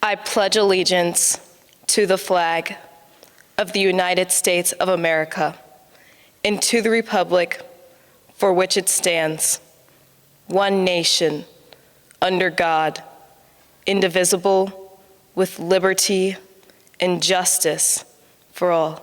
I pledge allegiance to the flag of the United States of America and to the republic for which it stands, one nation, under God, indivisible, with liberty and justice for all.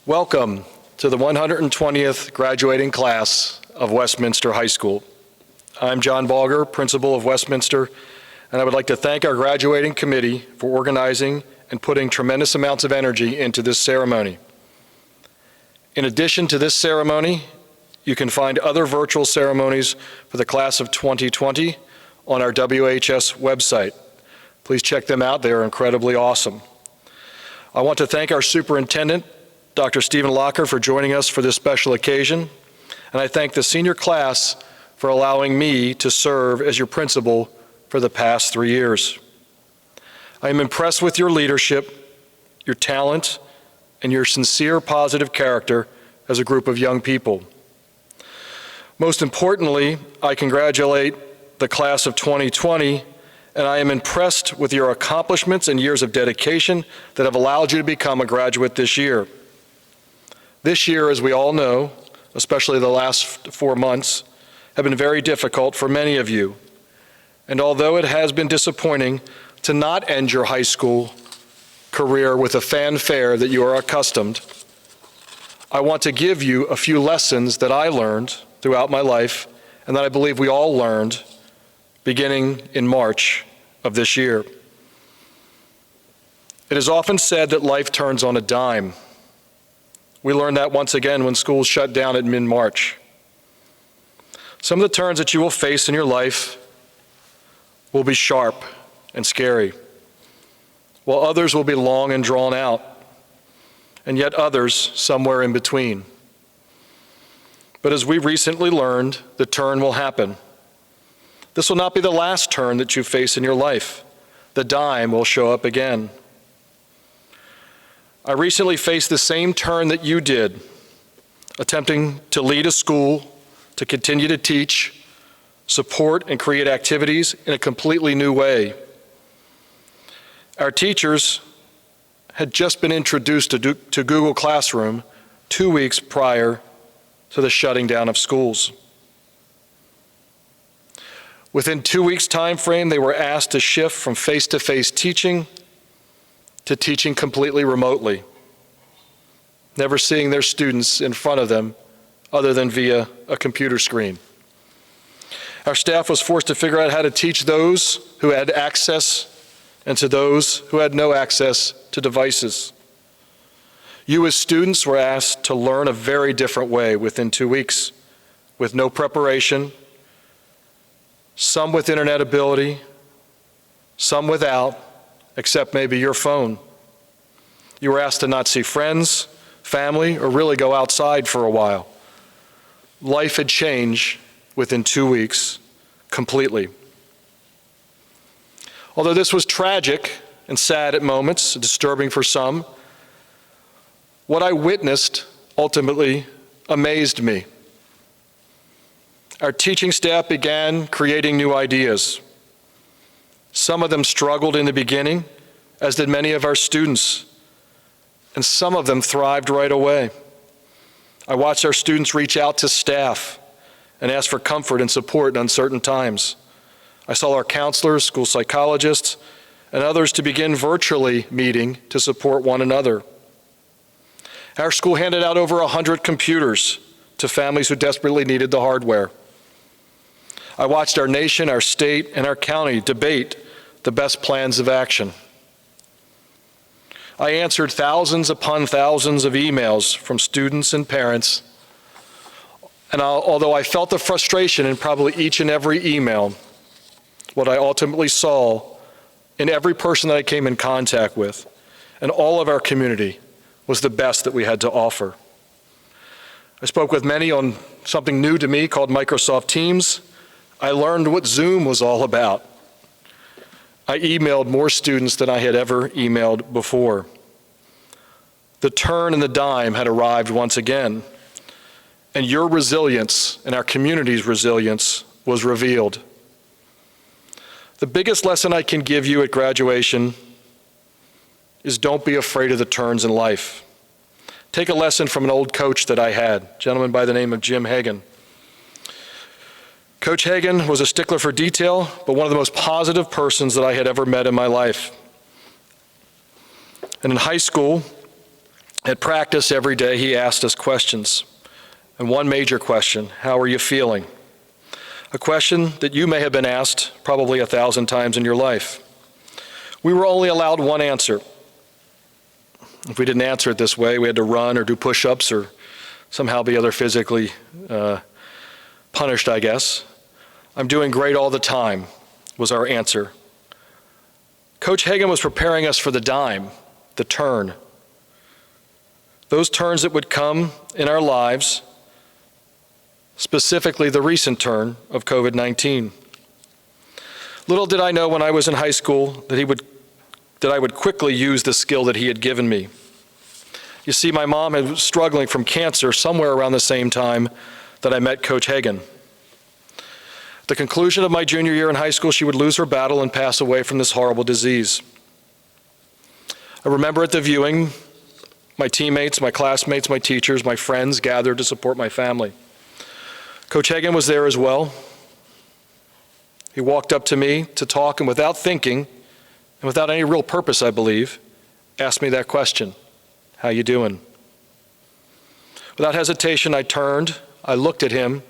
Welcome to the 120th graduating class of Westminster High School. I'm John Balger, principal of Westminster, and I would like to thank our graduating committee for organizing and putting tremendous amounts of energy into this ceremony. In addition to this ceremony, you can find other virtual ceremonies for the class of 2020 on our WHS website. Please check them out. They are incredibly awesome. I want to thank our superintendent, Dr. Stephen Locker, for joining us for this special occasion, and I thank the senior class for allowing me to serve as your principal for the past 3 years. I am impressed with your leadership, your talent, and your sincere positive character as a group of young people. Most importantly, I congratulate the class of 2020, and I am impressed with your accomplishments and years of dedication that have allowed you to become a graduate this year. This year, as we all know, especially the last 4 months, have been very difficult for many of you. And although it has been disappointing to not end your high school career with a fanfare that you are accustomed, I want to give you a few lessons that I learned throughout my life and that I believe we all learned beginning in March of this year. It is often said that life turns on a dime. We learned that once again when schools shut down at mid-March. Some of the turns that you will face in your life will be sharp and scary, while others will be long and drawn out, and yet others somewhere in between. But as we recently learned, the turn will happen. This will not be the last turn that you face in your life. The dime will show up again. I recently faced the same turn that you did, attempting to lead a school, to continue to teach, support, and create activities in a completely new way. Our teachers had just been introduced to Google Classroom 2 weeks prior to the shutting down of schools. Within 2 weeks' time frame, they were asked to shift from face-to-face teaching to teaching completely remotely, never seeing their students in front of them other than via a computer screen. Our staff was forced to figure out how to teach those who had access and to those who had no access to devices. You as students were asked to learn a very different way within 2 weeks, with no preparation, some with internet ability, some without, except maybe your phone. You were asked to not see friends, family, or really go outside for a while. Life had changed within 2 weeks completely. Although this was tragic and sad at moments, disturbing for some, what I witnessed ultimately amazed me. Our teaching staff began creating new ideas. Some of them struggled in the beginning, as did many of our students, and some of them thrived right away. I watched our students reach out to staff and ask for comfort and support in uncertain times. I saw our counselors, school psychologists, and others to begin virtually meeting to support one another. Our school handed out over 100 computers to families who desperately needed the hardware. I watched our nation, our state, and our county debate the best plans of action. I answered thousands upon thousands of emails from students and parents, and although I felt the frustration in probably each and every email, what I ultimately saw in every person that I came in contact with and all of our community was the best that we had to offer. I spoke with many on something new to me called Microsoft Teams. I learned what Zoom was all about. I emailed more students than I had ever emailed before. The turn and the dime had arrived once again, and your resilience and our community's resilience was revealed. The biggest lesson I can give you at graduation is don't be afraid of the turns in life. Take a lesson from an old coach that I had, a gentleman by the name of Jim Hagan. Coach Hagan was a stickler for detail, but one of the most positive persons that I had ever met in my life. And in high school, at practice every day, he asked us questions. And one major question, how are you feeling? A question that you may have been asked probably 1,000 times in your life. We were only allowed one answer. If we didn't answer it this way, we had to run or do push-ups or somehow be other physically punished, I guess. I'm doing great all the time, was our answer. Coach Hagan was preparing us for the dime, the turn. Those turns that would come in our lives, specifically the recent turn of COVID-19. Little did I know when I was in high school that I would quickly use the skill that he had given me. You see, my mom was struggling from cancer somewhere around the same time that I met Coach Hagan. At the conclusion of my junior year in high school, she would lose her battle and pass away from this horrible disease. I remember at the viewing, my teammates, my classmates, my teachers, my friends gathered to support my family. Coach Hagan was there as well. He walked up to me to talk, and without thinking, and without any real purpose, I believe, asked me that question, how you doing? Without hesitation, I turned, I looked at him,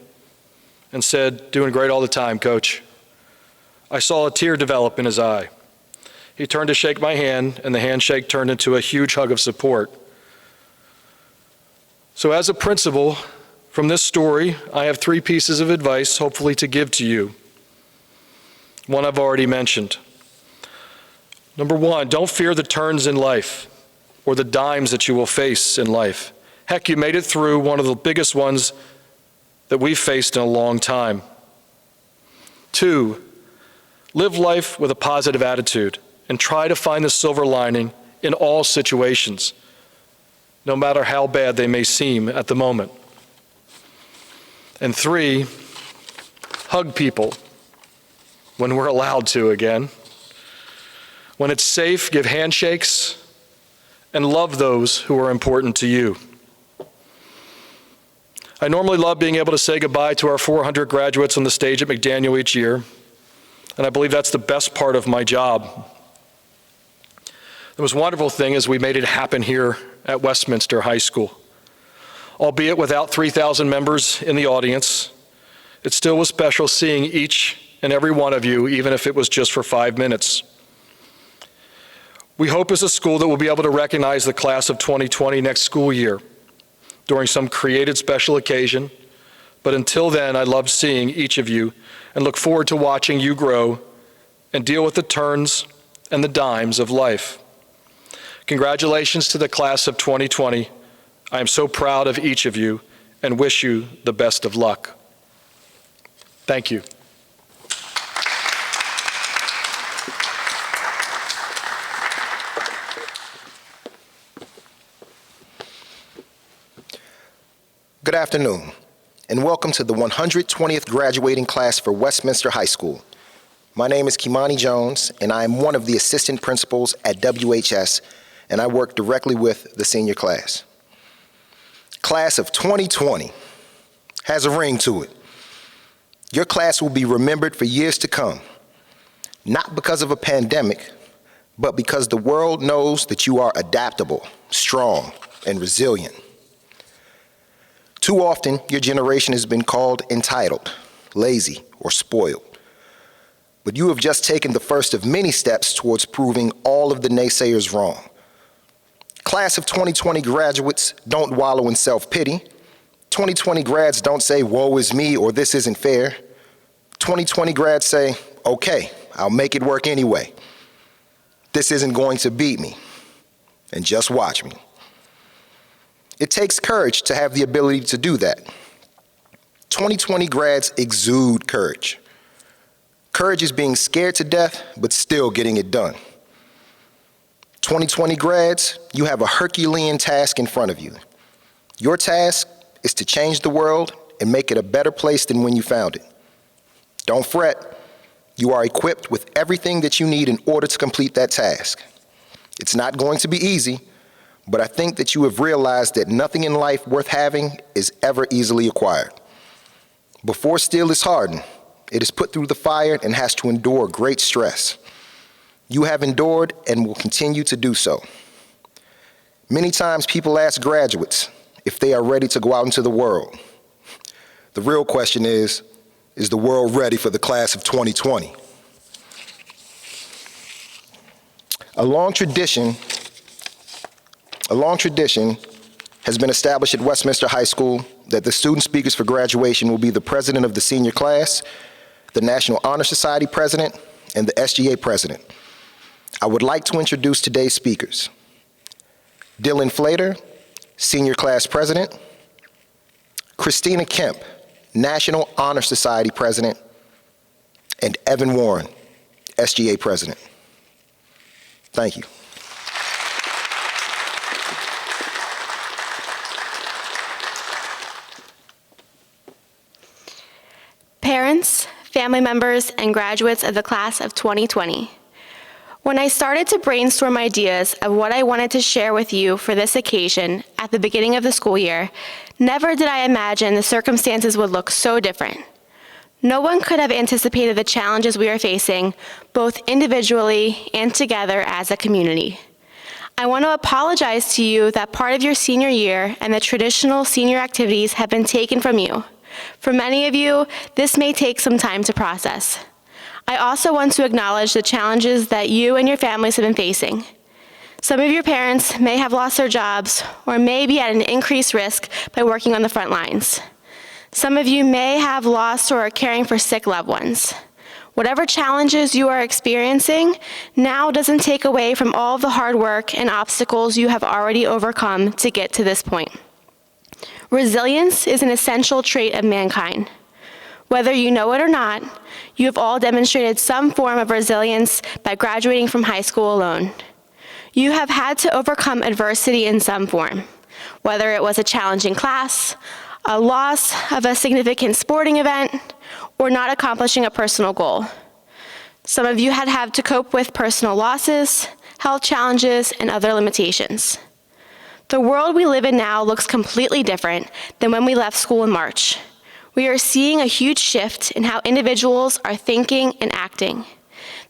and said, doing great all the time, Coach. I saw a tear develop in his eye. He turned to shake my hand, and the handshake turned into a huge hug of support. So as a principal, from this story, I have 3 pieces of advice, hopefully to give to you. One I've already mentioned. Number 1, don't fear the turns in life or the dimes that you will face in life. Heck, you made it through one of the biggest ones that we've faced in a long time. 2, live life with a positive attitude and try to find the silver lining in all situations, no matter how bad they may seem at the moment. And 3, hug people when we're allowed to again. When it's safe, give handshakes and love those who are important to you. I normally love being able to say goodbye to our 400 graduates on the stage at McDaniel each year, and I believe that's the best part of my job. The most wonderful thing is we made it happen here at Westminster High School. Albeit without 3,000 members in the audience, it still was special seeing each and every one of you, even if it was just for 5 minutes. We hope as a school that we'll be able to recognize the class of 2020 next school year during some created special occasion, but until then, I love seeing each of you and look forward to watching you grow and deal with the turns and the dimes of life. Congratulations to the class of 2020. I am so proud of each of you and wish you the best of luck. Thank you. Good afternoon, and welcome to the 120th graduating class for Westminster High School. My name is Kimani Jones, and I am one of the assistant principals at WHS, and I work directly with the senior class. Class of 2020 has a ring to it. Your class will be remembered for years to come, not because of a pandemic, but because the world knows that you are adaptable, strong, and resilient. Too often, your generation has been called entitled, lazy, or spoiled. But you have just taken the first of many steps towards proving all of the naysayers wrong. Class of 2020 graduates don't wallow in self-pity. 2020 grads don't say, woe is me, or this isn't fair. 2020 grads say, okay, I'll make it work anyway. This isn't going to beat me, and just watch me. It takes courage to have the ability to do that. 2020 grads exude courage. Courage is being scared to death, but still getting it done. 2020 grads, you have a Herculean task in front of you. Your task is to change the world and make it a better place than when you found it. Don't fret. You are equipped with everything that you need in order to complete that task. It's not going to be easy, but I think that you have realized that nothing in life worth having is ever easily acquired. Before steel is hardened, it is put through the fire and has to endure great stress. You have endured and will continue to do so. Many times people ask graduates if they are ready to go out into the world. The real question is the world ready for the class of 2020? A long tradition has been established at Westminster High School that the student speakers for graduation will be the president of the senior class, the National Honor Society president, and the SGA president. I would like to introduce today's speakers. Dylan Flater, senior class president. Christina Kemp, National Honor Society president. And Evan Warren, SGA president. Thank you. Parents, family members, and graduates of the class of 2020. When I started to brainstorm ideas of what I wanted to share with you for this occasion at the beginning of the school year, never did I imagine the circumstances would look so different. No one could have anticipated the challenges we are facing, both individually and together as a community. I want to apologize to you that part of your senior year and the traditional senior activities have been taken from you. For many of you, this may take some time to process. I also want to acknowledge the challenges that you and your families have been facing. Some of your parents may have lost their jobs or may be at an increased risk by working on the front lines. Some of you may have lost or are caring for sick loved ones. Whatever challenges you are experiencing now doesn't take away from all of the hard work and obstacles you have already overcome to get to this point. Resilience is an essential trait of mankind. Whether you know it or not, you have all demonstrated some form of resilience by graduating from high school alone. You have had to overcome adversity in some form, whether it was a challenging class, a loss of a significant sporting event, or not accomplishing a personal goal. Some of you had to cope with personal losses, health challenges, and other limitations. The world we live in now looks completely different than when we left school in March. We are seeing a huge shift in how individuals are thinking and acting.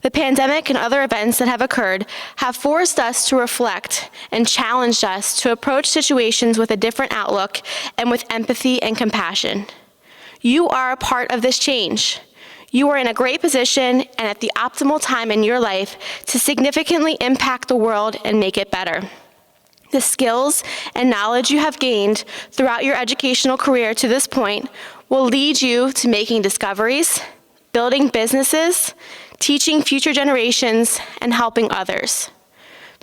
The pandemic and other events that have occurred have forced us to reflect and challenged us to approach situations with a different outlook and with empathy and compassion. You are a part of this change. You are in a great position and at the optimal time in your life to significantly impact the world and make it better. The skills and knowledge you have gained throughout your educational career to this point will lead you to making discoveries, building businesses, teaching future generations, and helping others.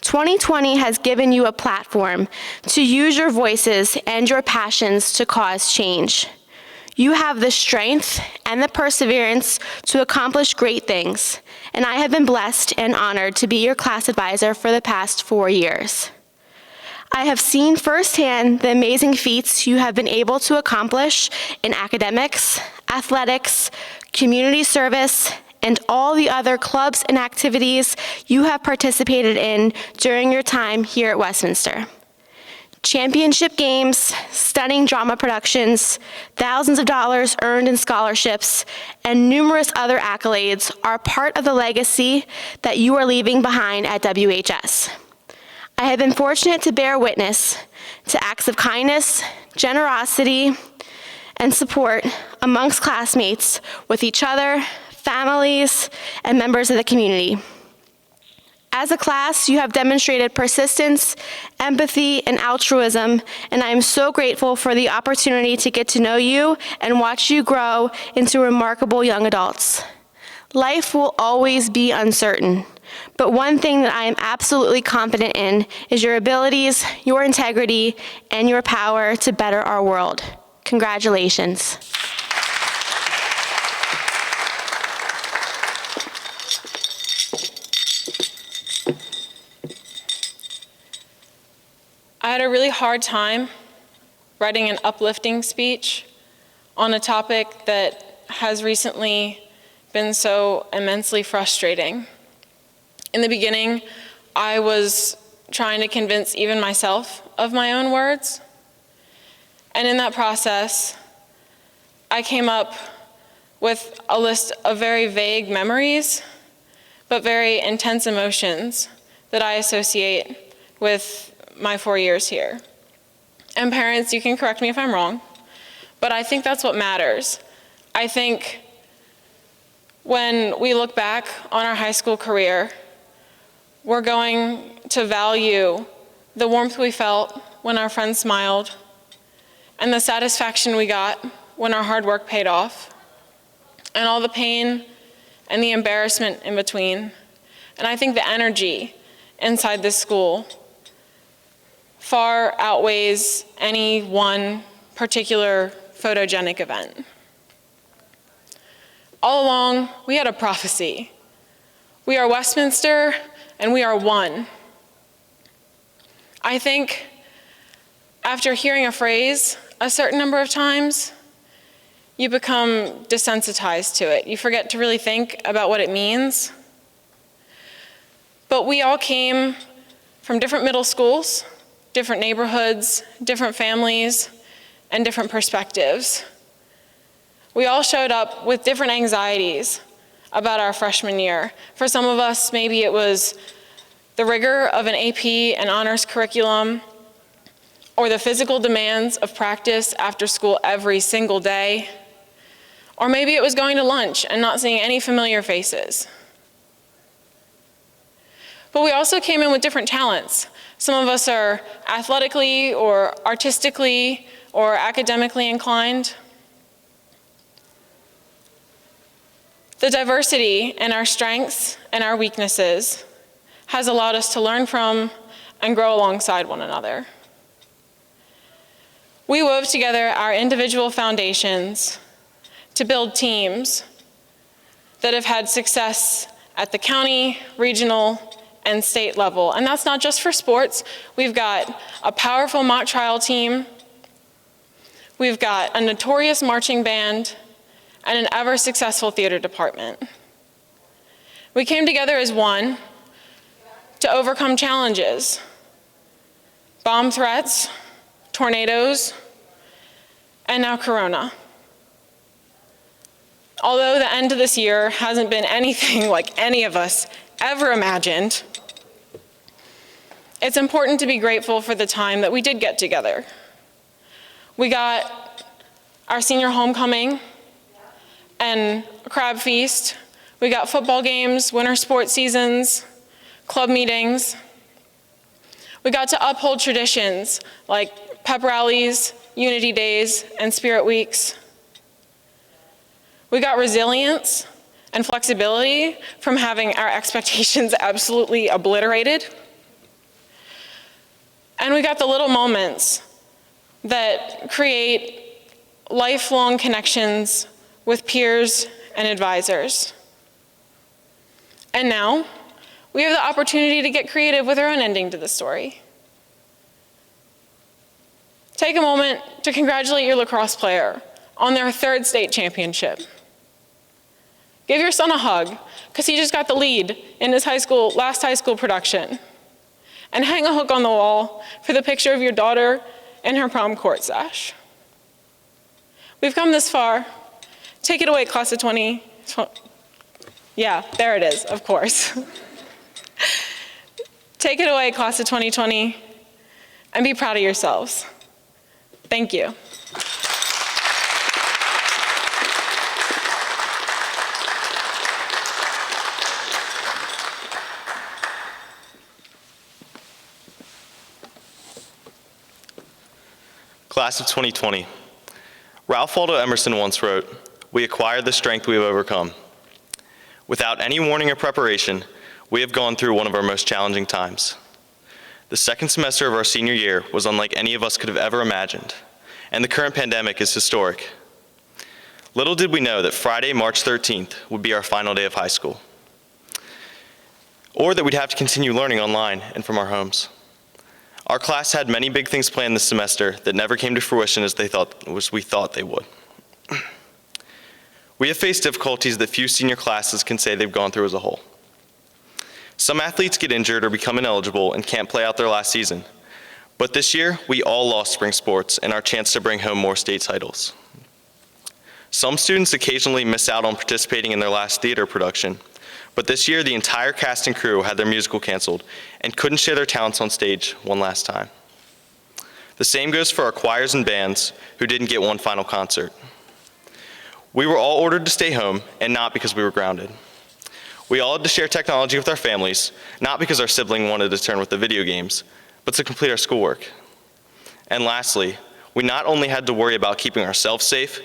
2020 has given you a platform to use your voices and your passions to cause change. You have the strength and the perseverance to accomplish great things, and I have been blessed and honored to be your class advisor for the past 4 years. I have seen firsthand the amazing feats you have been able to accomplish in academics, athletics, community service, and all the other clubs and activities you have participated in during your time here at Westminster. Championship games, stunning drama productions, thousands of dollars earned in scholarships, and numerous other accolades are part of the legacy that you are leaving behind at WHS. I have been fortunate to bear witness to acts of kindness, generosity, and support amongst classmates with each other, families, and members of the community. As a class, you have demonstrated persistence, empathy, and altruism, and I am so grateful for the opportunity to get to know you and watch you grow into remarkable young adults. Life will always be uncertain, but one thing that I am absolutely confident in is your abilities, your integrity, and your power to better our world. Congratulations. I had a really hard time writing an uplifting speech on a topic that has recently been so immensely frustrating. In the beginning, I was trying to convince even myself of my own words. And in that process, I came up with a list of very vague memories, but very intense emotions that I associate with my 4 years here. And parents, you can correct me if I'm wrong, but I think that's what matters. I think when we look back on our high school career, we're going to value the warmth we felt when our friends smiled and the satisfaction we got when our hard work paid off and all the pain and the embarrassment in between. And I think the energy inside this school far outweighs any one particular photogenic event. All along, we had a prophecy. We are Westminster, and we are one. I think after hearing a phrase a certain number of times, you become desensitized to it. You forget to really think about what it means. But we all came from different middle schools, different neighborhoods, different families, and different perspectives. We all showed up with different anxieties about our freshman year. For some of us, maybe it was the rigor of an AP and honors curriculum, or the physical demands of practice after school every single day, or maybe it was going to lunch and not seeing any familiar faces. But we also came in with different talents. Some of us are athletically or artistically or academically inclined. The diversity in our strengths and our weaknesses has allowed us to learn from and grow alongside one another. We wove together our individual foundations to build teams that have had success at the county, regional, and state level. And that's not just for sports. We've got a powerful mock trial team. We've got a notorious marching band and an ever-successful theater department. We came together as one to overcome challenges, bomb threats, tornadoes, and now Corona. Although the end of this year hasn't been anything like any of us ever imagined, it's important to be grateful for the time that we did get together. We got our senior homecoming and a crab feast. We got football games, winter sports seasons, club meetings. We got to uphold traditions like pep rallies, unity days, and spirit weeks. We got resilience and flexibility from having our expectations absolutely obliterated. And we got the little moments that create lifelong connections with peers and advisors. And now, we have the opportunity to get creative with our own ending to the story. Take a moment to congratulate your lacrosse player on their 3rd state championship. Give your son a hug, because he just got the lead in his last high school production. And hang a hook on the wall for the picture of your daughter in her prom court sash. We've come this far. Take it away, class of 20. Yeah, there it is, of course. Take it away, class of 2020, and be proud of yourselves. Thank you. Class of 2020. Ralph Waldo Emerson once wrote, "We acquire the strength we have overcome." Without any warning or preparation, we have gone through one of our most challenging times. The second semester of our senior year was unlike any of us could have ever imagined, and the current pandemic is historic. Little did we know that Friday, March 13th would be our final day of high school, or that we'd have to continue learning online and from our homes. Our class had many big things planned this semester that never came to fruition as we thought they would. We have faced difficulties that few senior classes can say they've gone through as a whole. Some athletes get injured or become ineligible and can't play out their last season. But this year, we all lost spring sports and our chance to bring home more state titles. Some students occasionally miss out on participating in their last theater production, but this year the entire cast and crew had their musical canceled and couldn't share their talents on stage one last time. The same goes for our choirs and bands who didn't get one final concert. We were all ordered to stay home, and not because we were grounded. We all had to share technology with our families, not because our sibling wanted to turn with the video games, but to complete our schoolwork. And lastly, we not only had to worry about keeping ourselves safe,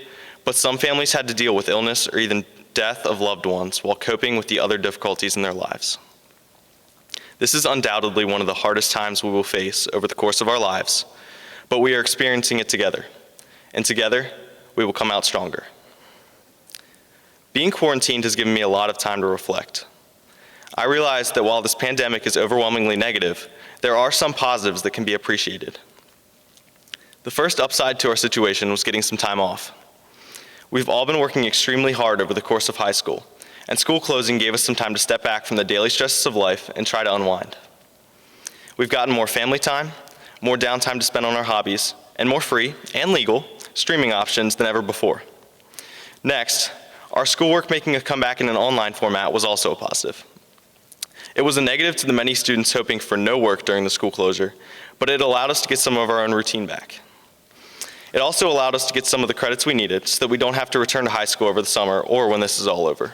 but some families had to deal with illness or even death of loved ones while coping with the other difficulties in their lives. This is undoubtedly one of the hardest times we will face over the course of our lives, but we are experiencing it together, and together we will come out stronger. Being quarantined has given me a lot of time to reflect. I realize that while this pandemic is overwhelmingly negative, there are some positives that can be appreciated. The first upside to our situation was getting some time off. We've all been working extremely hard over the course of high school, and school closing gave us some time to step back from the daily stresses of life and try to unwind. We've gotten more family time, more downtime to spend on our hobbies, and more free and legal streaming options than ever before. Next, our schoolwork making a comeback in an online format was also a positive. It was a negative to the many students hoping for no work during the school closure, but it allowed us to get some of our own routine back. It also allowed us to get some of the credits we needed so that we don't have to return to high school over the summer or when this is all over.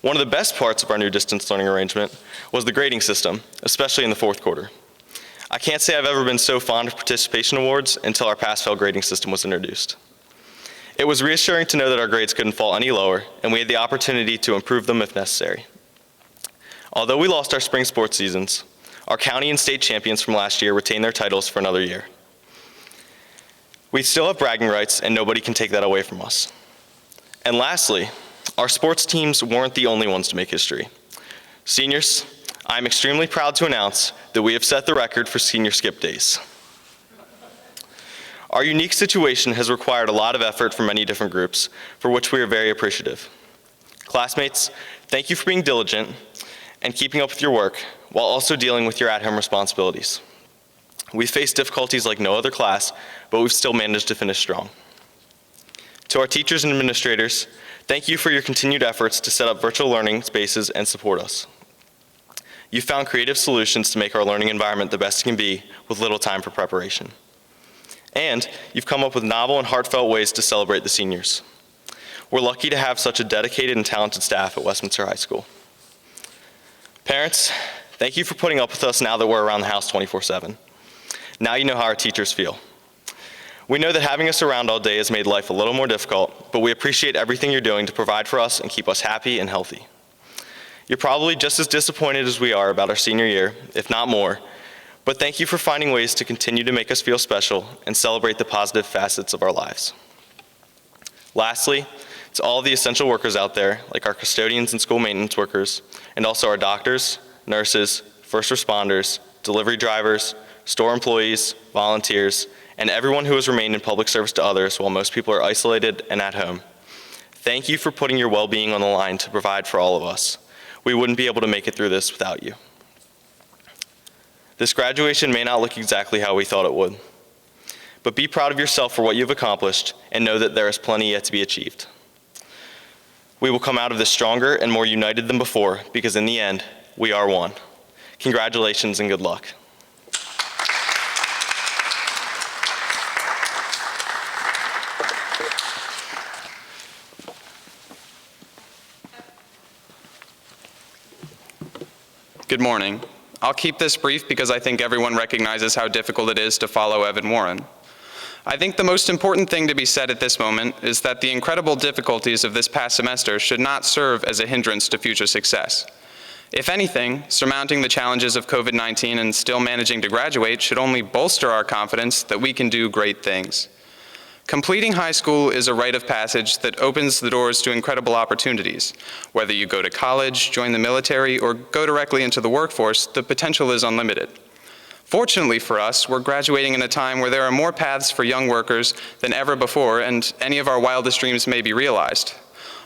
One of the best parts of our new distance learning arrangement was the grading system, especially in the fourth quarter. I can't say I've ever been so fond of participation awards until our pass-fail grading system was introduced. It was reassuring to know that our grades couldn't fall any lower, and we had the opportunity to improve them if necessary. Although we lost our spring sports seasons, our county and state champions from last year retained their titles for another year. We still have bragging rights, and nobody can take that away from us. And lastly, our sports teams weren't the only ones to make history. Seniors, I'm extremely proud to announce that we have set the record for senior skip days. Our unique situation has required a lot of effort from many different groups, for which we are very appreciative. Classmates, thank you for being diligent and keeping up with your work, while also dealing with your at-home responsibilities. We've faced difficulties like no other class, but we've still managed to finish strong. To our teachers and administrators, thank you for your continued efforts to set up virtual learning spaces and support us. You've found creative solutions to make our learning environment the best it can be with little time for preparation. And you've come up with novel and heartfelt ways to celebrate the seniors. We're lucky to have such a dedicated and talented staff at Westminster High School. Parents, thank you for putting up with us now that we're around the house 24/7. Now you know how our teachers feel. We know that having us around all day has made life a little more difficult, but we appreciate everything you're doing to provide for us and keep us happy and healthy. You're probably just as disappointed as we are about our senior year, if not more, but thank you for finding ways to continue to make us feel special and celebrate the positive facets of our lives. Lastly, to all the essential workers out there, like our custodians and school maintenance workers, and also our doctors, nurses, first responders, delivery drivers, store employees, volunteers, and everyone who has remained in public service to others while most people are isolated and at home. Thank you for putting your well-being on the line to provide for all of us. We wouldn't be able to make it through this without you. This graduation may not look exactly how we thought it would, but be proud of yourself for what you've accomplished and know that there is plenty yet to be achieved. We will come out of this stronger and more united than before because in the end, we are one. Congratulations and good luck. Good morning. I'll keep this brief because I think everyone recognizes how difficult it is to follow Evan Warren. I think the most important thing to be said at this moment is that the incredible difficulties of this past semester should not serve as a hindrance to future success. If anything, surmounting the challenges of COVID-19 and still managing to graduate should only bolster our confidence that we can do great things. Completing high school is a rite of passage that opens the doors to incredible opportunities. Whether you go to college, join the military, or go directly into the workforce, the potential is unlimited. Fortunately for us, we're graduating in a time where there are more paths for young workers than ever before, and any of our wildest dreams may be realized.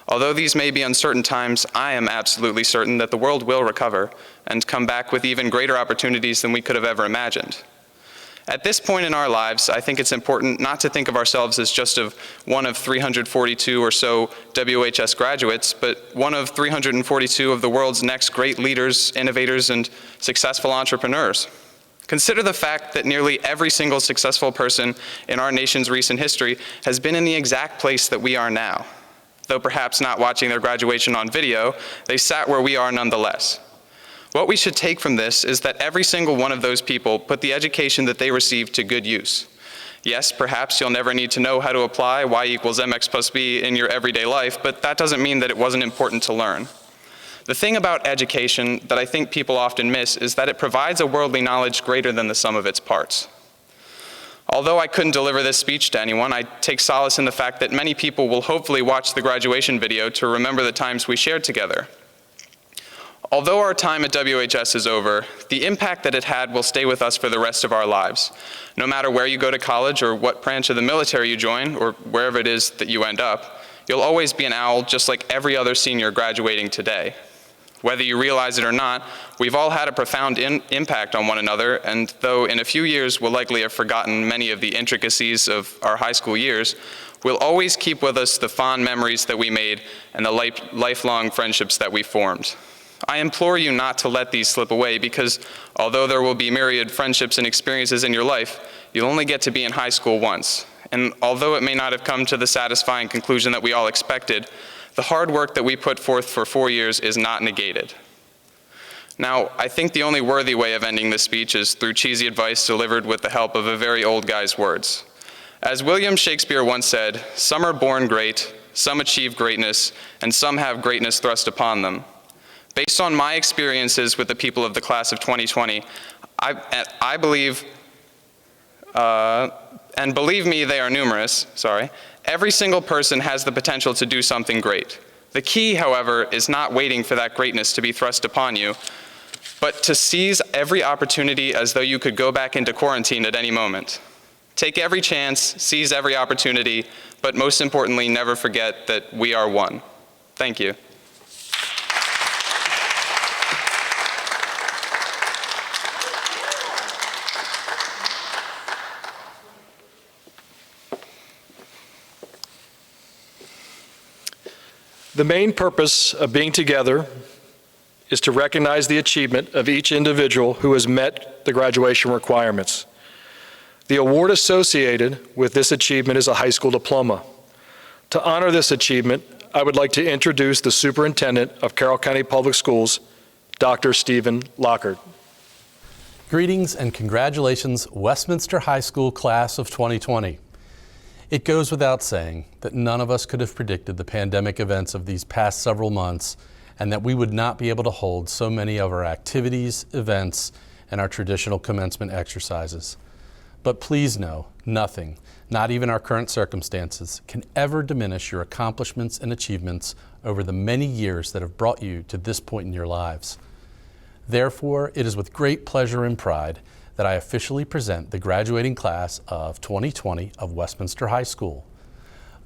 Although these may be uncertain times, I am absolutely certain that the world will recover and come back with even greater opportunities than we could have ever imagined. At this point in our lives, I think it's important not to think of ourselves as just one of 342 or so WHS graduates, but one of 342 of the world's next great leaders, innovators, and successful entrepreneurs. Consider the fact that nearly every single successful person in our nation's recent history has been in the exact place that we are now. Though perhaps not watching their graduation on video, they sat where we are nonetheless. What we should take from this is that every single one of those people put the education that they received to good use. Yes, perhaps you'll never need to know how to apply y equals mx plus b in your everyday life, but that doesn't mean that it wasn't important to learn. The thing about education that I think people often miss is that it provides a worldly knowledge greater than the sum of its parts. Although I couldn't deliver this speech to anyone, I take solace in the fact that many people will hopefully watch the graduation video to remember the times we shared together. Although our time at WHS is over, the impact that it had will stay with us for the rest of our lives. No matter where you go to college or what branch of the military you join, or wherever it is that you end up, you'll always be an owl just like every other senior graduating today. Whether you realize it or not, we've all had a profound impact on one another, and though in a few years we'll likely have forgotten many of the intricacies of our high school years, we'll always keep with us the fond memories that we made and the lifelong friendships that we formed. I implore you not to let these slip away because although there will be myriad friendships and experiences in your life, you'll only get to be in high school once. And although it may not have come to the satisfying conclusion that we all expected, the hard work that we put forth for 4 years is not negated. Now, I think the only worthy way of ending this speech is through cheesy advice delivered with the help of a very old guy's words. As William Shakespeare once said, "Some are born great, some achieve greatness, and some have greatness thrust upon them." Based on my experiences with the people of the class of 2020, I believe, and believe me, they are numerous, every single person has the potential to do something great. The key, however, is not waiting for that greatness to be thrust upon you, but to seize every opportunity as though you could go back into quarantine at any moment. Take every chance, seize every opportunity, but most importantly, never forget that we are one. Thank you. The main purpose of being together is to recognize the achievement of each individual who has met the graduation requirements. The award associated with this achievement is a high school diploma. To honor this achievement, I would like to introduce the Superintendent of Carroll County Public Schools, Dr. Stephen Lockard. Greetings and congratulations, Westminster High School class of 2020. It goes without saying that none of us could have predicted the pandemic events of these past several months and that we would not be able to hold so many of our activities, events, and our traditional commencement exercises. But please know, nothing, not even our current circumstances, can ever diminish your accomplishments and achievements over the many years that have brought you to this point in your lives. Therefore, it is with great pleasure and pride that I officially present the graduating class of 2020 of Westminster High School.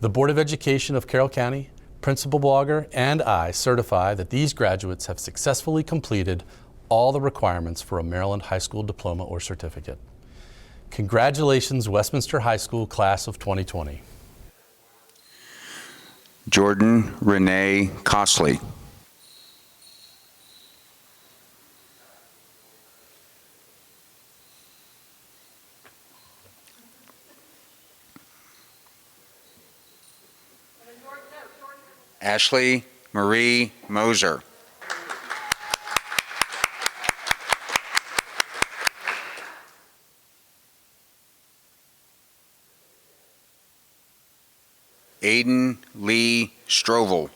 The Board of Education of Carroll County, Principal Blogger, and I certify that these graduates have successfully completed all the requirements for a Maryland high school diploma or certificate. Congratulations, Westminster High School Class of 2020. Jordan Renee Costley. Ashley Marie Moser. Aiden Lee Strovel.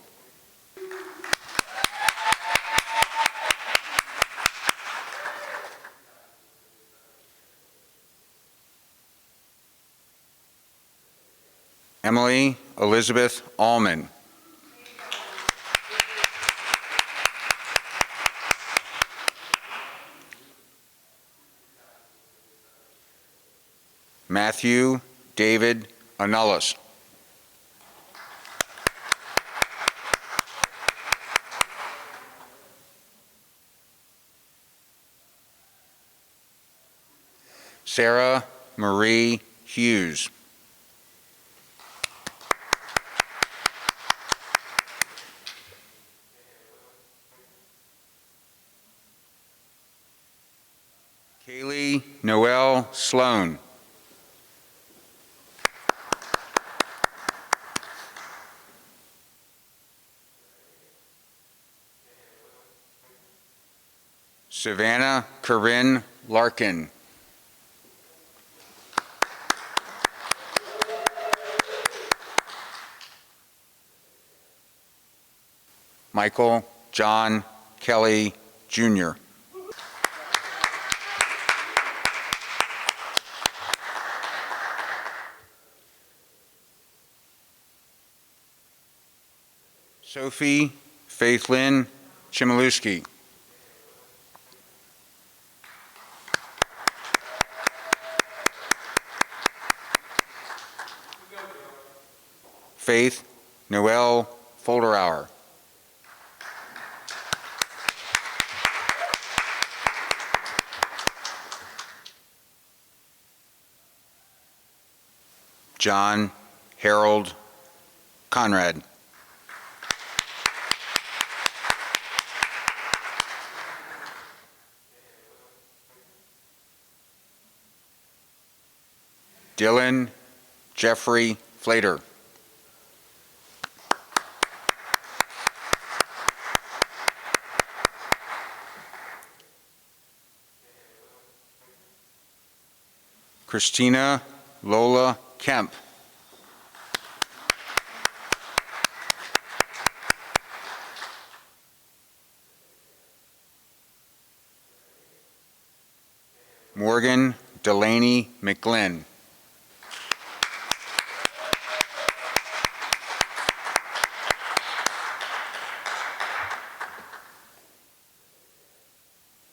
Emily Elizabeth Allman. Matthew David Anullis. Sarah Marie Hughes. Kaylee Noel Sloan. Savannah Corinne Larkin. Michael John Kelly, Jr. Sophie Faithlyn Chmielewski. Faith Noel Folderauer. John Harold Conrad. Dylan Jeffrey Flater. Christina Lola Kemp. Morgan Delaney McGlynn.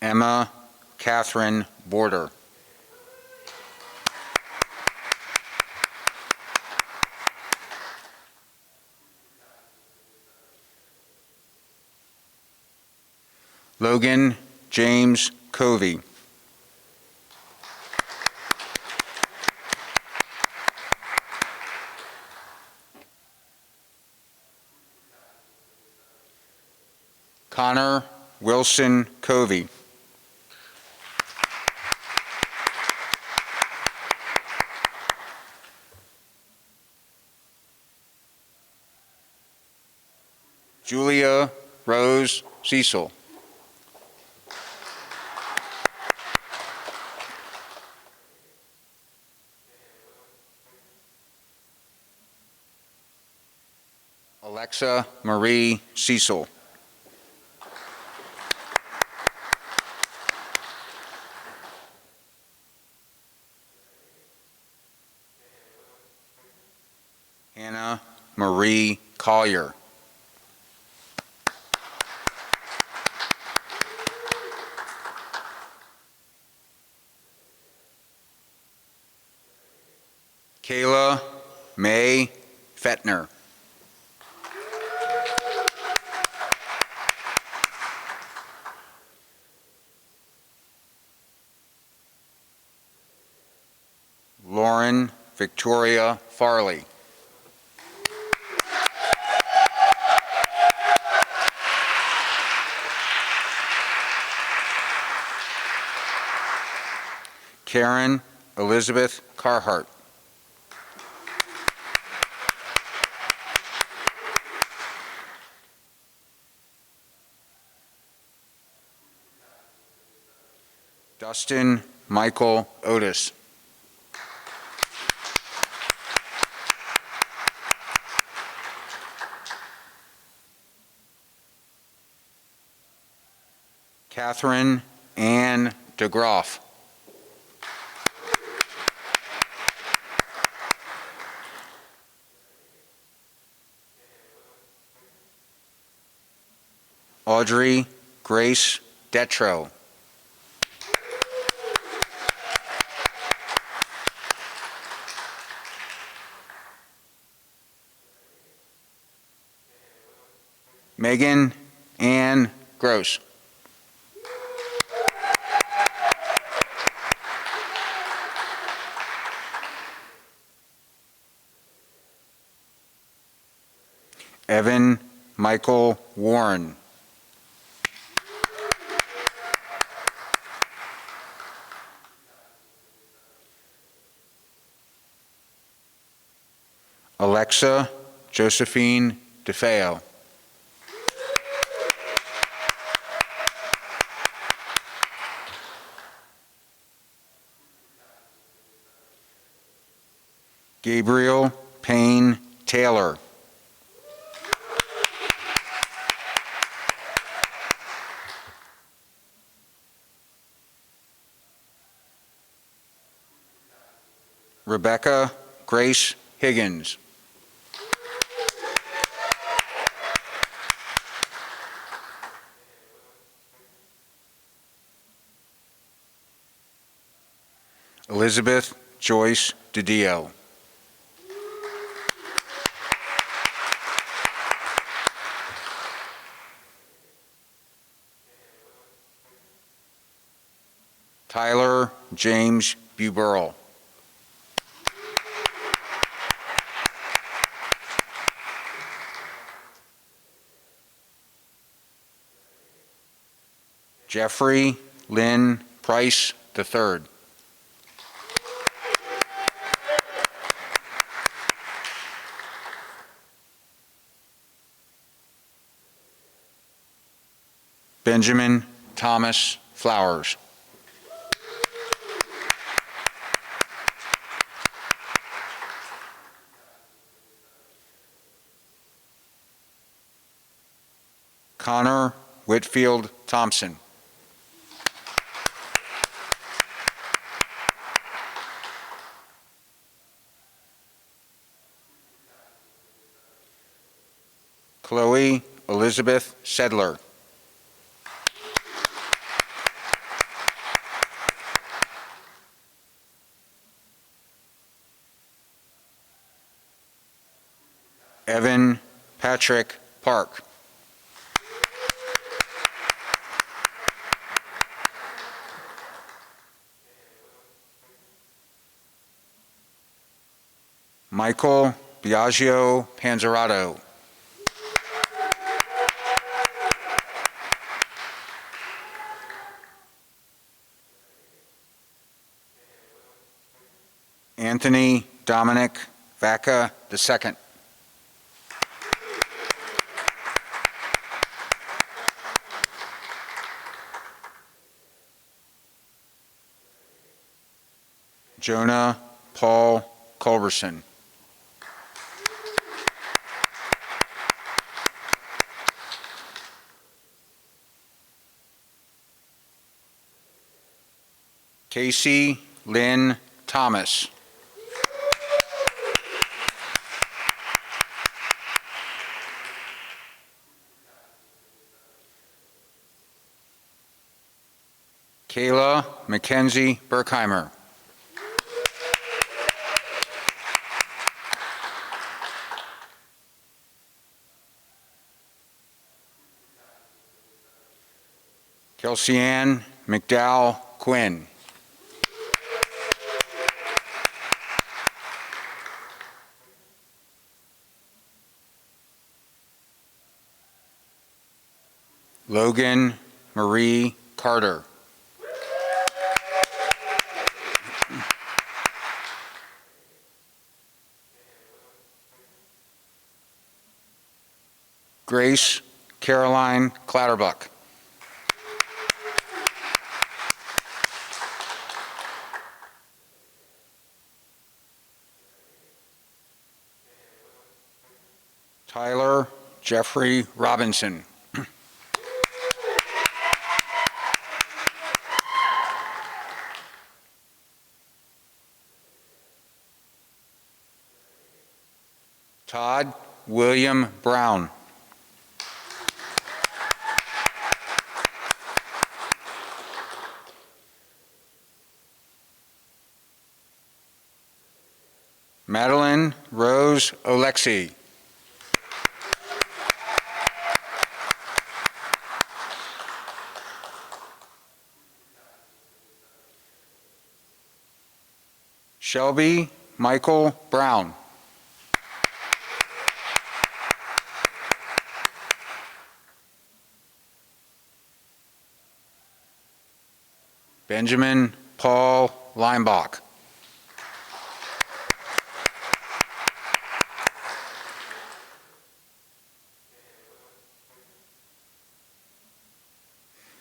Emma Catherine Border. Logan James Covey. Connor Wilson Covey. Julia Rose Cecil. Alexa Marie Cecil. Hannah Marie Collier. Kayla May Fettner. Lauren Victoria Farley. Karen Elizabeth Carhart. Dustin Michael Otis. Catherine Ann DeGroff. Audrey Grace Detro. Megan Ann Gross. Evan Michael Warren. Alexa Josephine DeFeo. Gabriel Payne Taylor. Rebecca Grace Higgins. Elizabeth Joyce DiDio. Tyler James Buberl. Jeffrey Lynn Price III. Benjamin Thomas Flowers. Connor Whitfield Thompson. Chloe Elizabeth Sedler. Evan Patrick Park. Michael Biagio Panzerato. Anthony Dominic Vaca II. Jonah Paul Culberson. Casey Lynn Thomas. Kayla Mackenzie Berkheimer. Kelsey Ann McDowell Quinn. Logan Marie Carter. Grace Caroline Clatterbuck. Tyler Jeffrey Robinson. Todd William Brown. Madeline Rose Olexi. Shelby Michael Brown. Benjamin Paul Leimbach.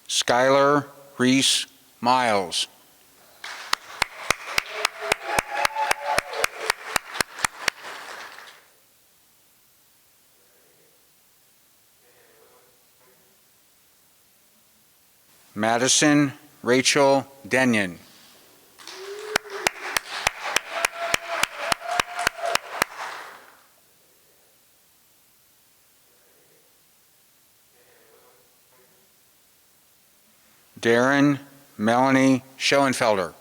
Skylar Reese Miles. Madison Rachel Denyon. Darren Melanie Schoenfelder.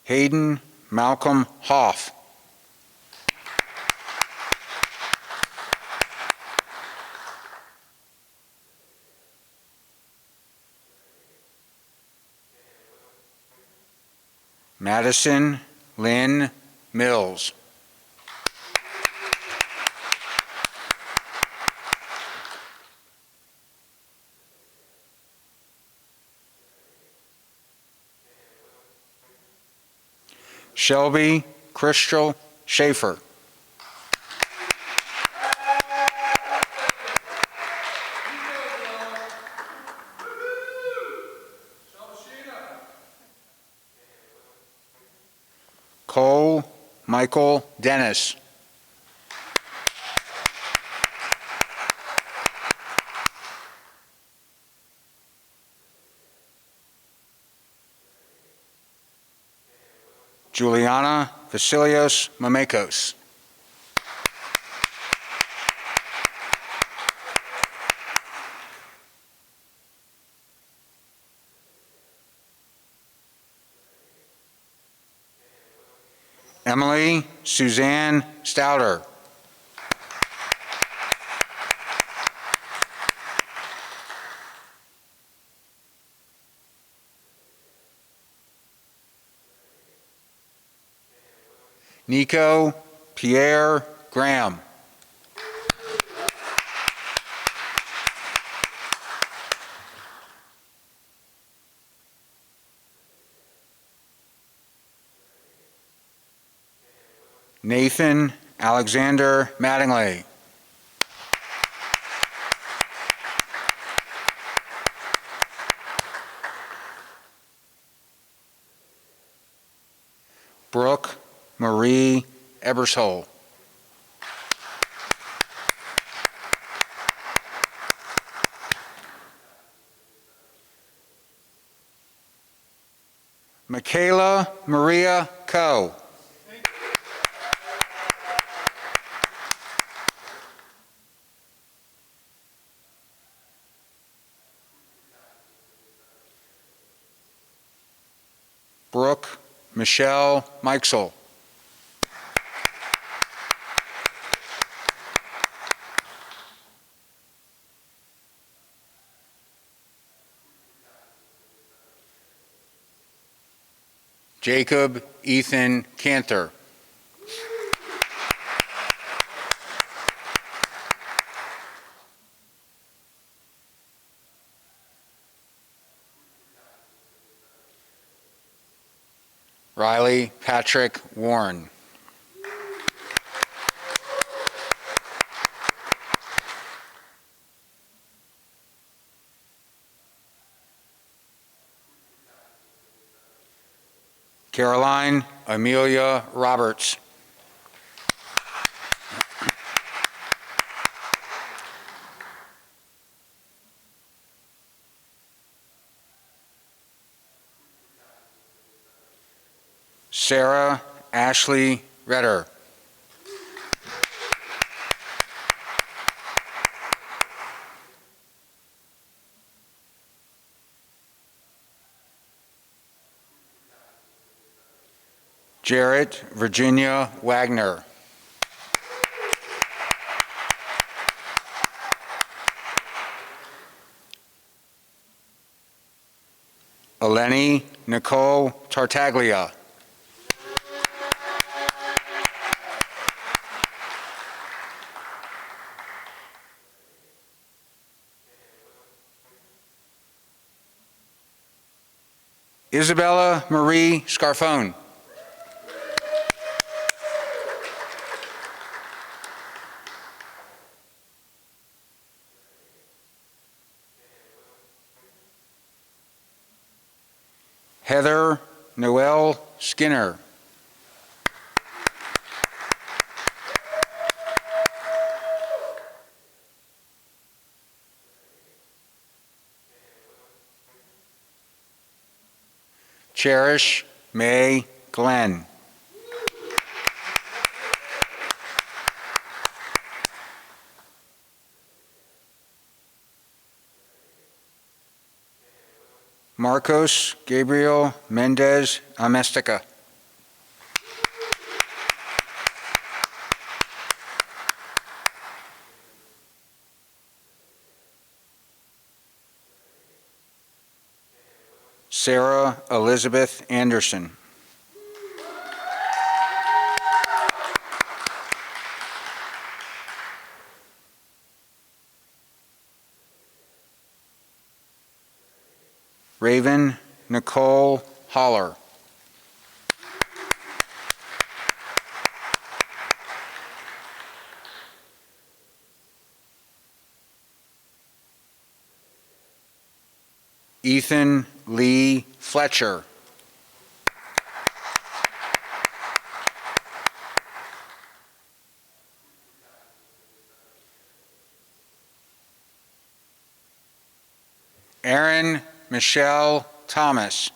Hayden Malcolm Hoff. Madison Lynn Mills. Shelby Crystal Schaefer. Cole Michael Dennis. Juliana Vasilios Mamekos. Emily Suzanne Stouter. Nico Pierre Graham. Nathan Alexander Mattingly. Brooke Marie Ebershol. Michaela Maria Coe. Michelle Mikesel. Jacob Ethan Cantor. Riley Patrick Warren. Caroline Amelia Roberts. Sarah Ashley Redder. Jarrett Virginia Wagner. Eleni Nicole Tartaglia. Isabella Marie Scarfone. Heather Noel Skinner. Cherish May Glenn. Marcos Gabriel Mendez Amestica. Sarah Elizabeth Anderson. Raven Nicole Holler. Ethan Lee Fletcher. Erin Michelle Thomas.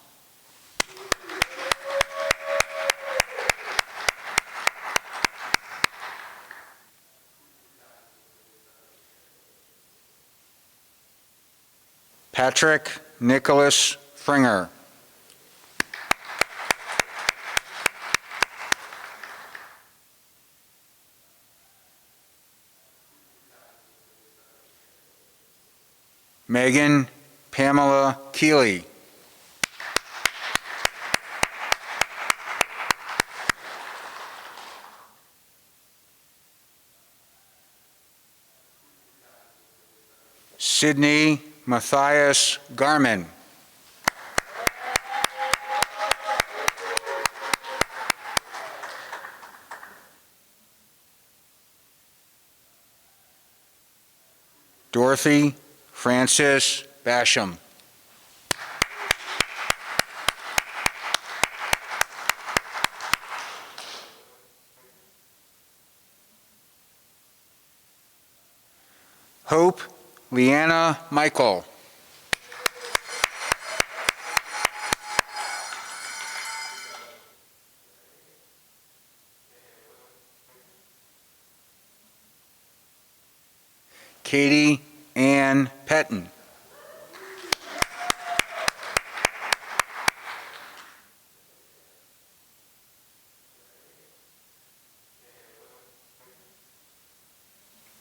Patrick Nicholas Fringer. Megan Pamela Keeley. Sydney Matthias Garman. Dorothy Frances Basham. Hope Leanna Michael. Katie Ann Petton.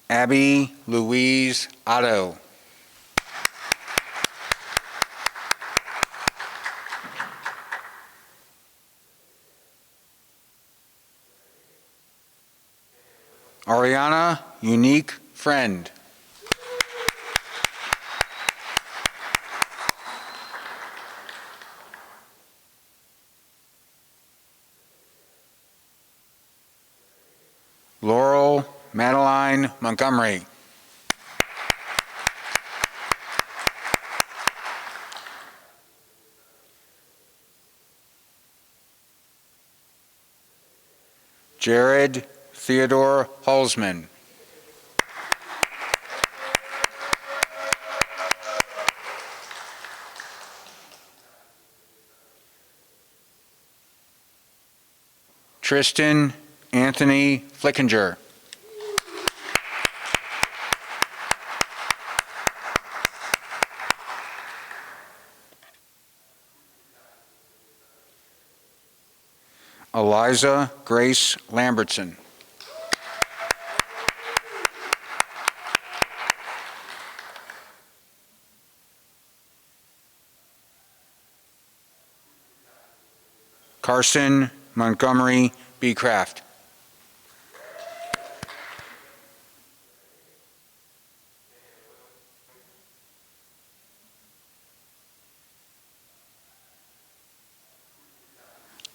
Abby Louise Otto. Ariana Unique Friend. Laurel Madeline Montgomery. Jared Theodore Halsman. Tristan Anthony Flickinger. Eliza Grace Lambertson. Carson Montgomery Beecraft.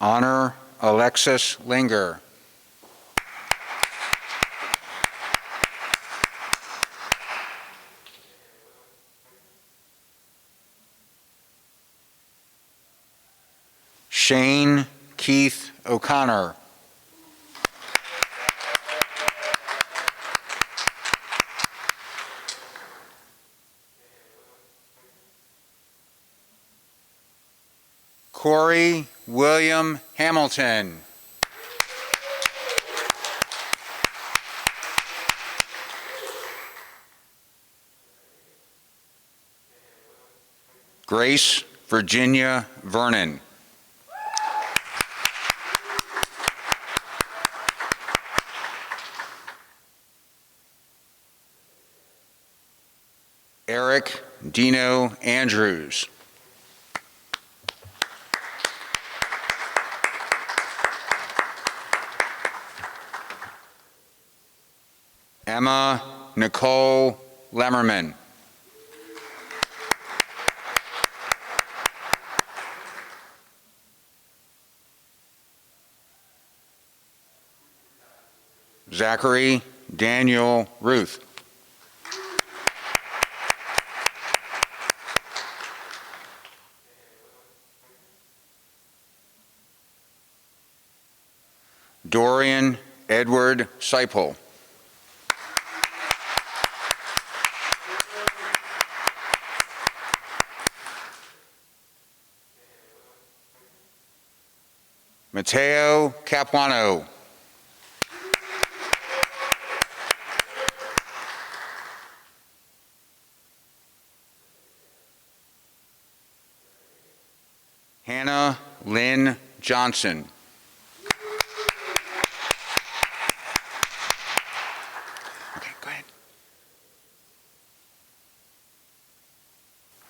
Honor Alexis Linger. Shane Keith O'Connor. Corey William Hamilton. Grace Virginia Vernon. Eric Dino Andrews. Emma Nicole Lemmerman. Zachary Daniel Ruth. Dorian Edward Seipel. Mateo Capuano. Hannah Lynn Johnson. Okay, go ahead.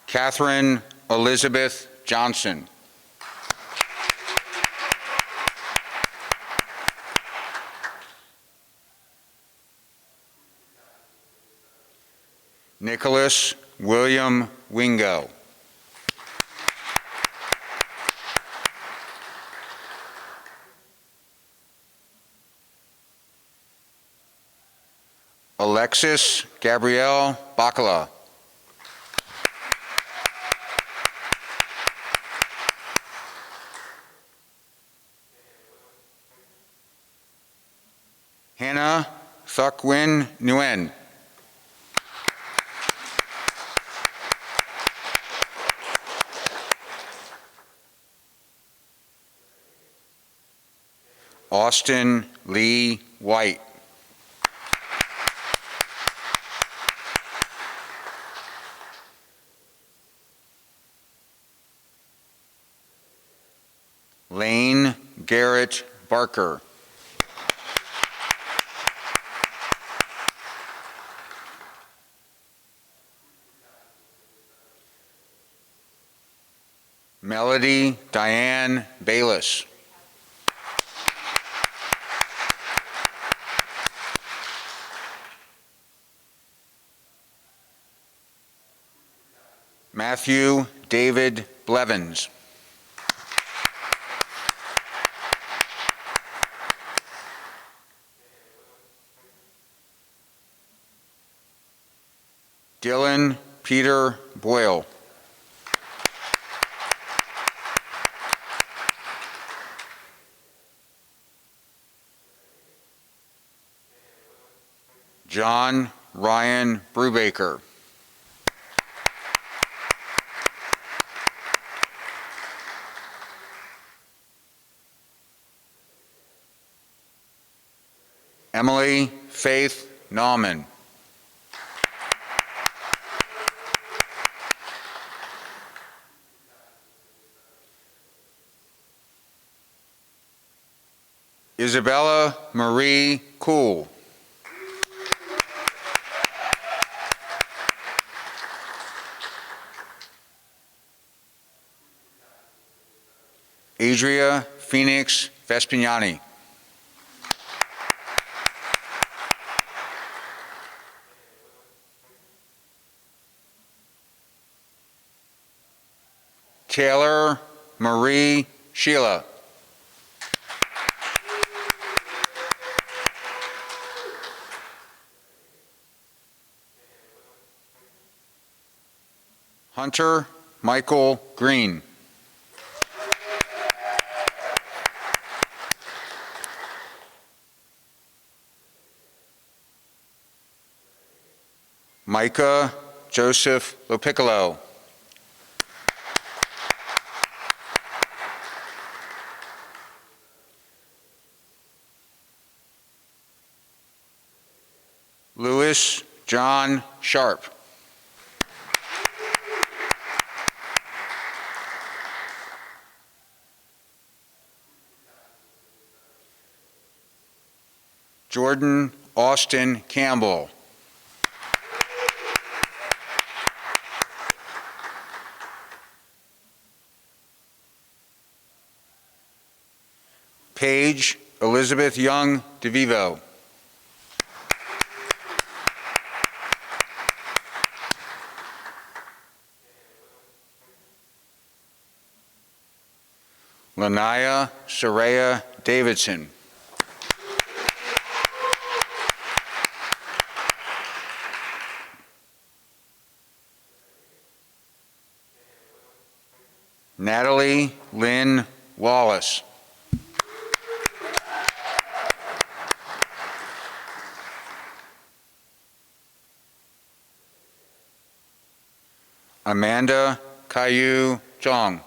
Catherine Elizabeth Johnson. Nicholas William Wingo. Alexis Gabrielle Bacala. Hannah Thukwin Nguyen. Austin Lee White. Lane Garrett Barker. Melody Diane Bayless. Matthew David Blevins. Dylan Peter Boyle. John Ryan Brubaker. Emily Faith Nauman. Isabella Marie Cool. Adria Phoenix Vespignani. Taylor Marie Sheila. Hunter Michael Green. Micah Joseph Lopiccolo. Louis John Sharp. Jordan Austin Campbell. Paige Elizabeth Young DeVivo. Lanaya Soraya Davidson. Natalie Lynn Wallace. Amanda Caillou Zhang.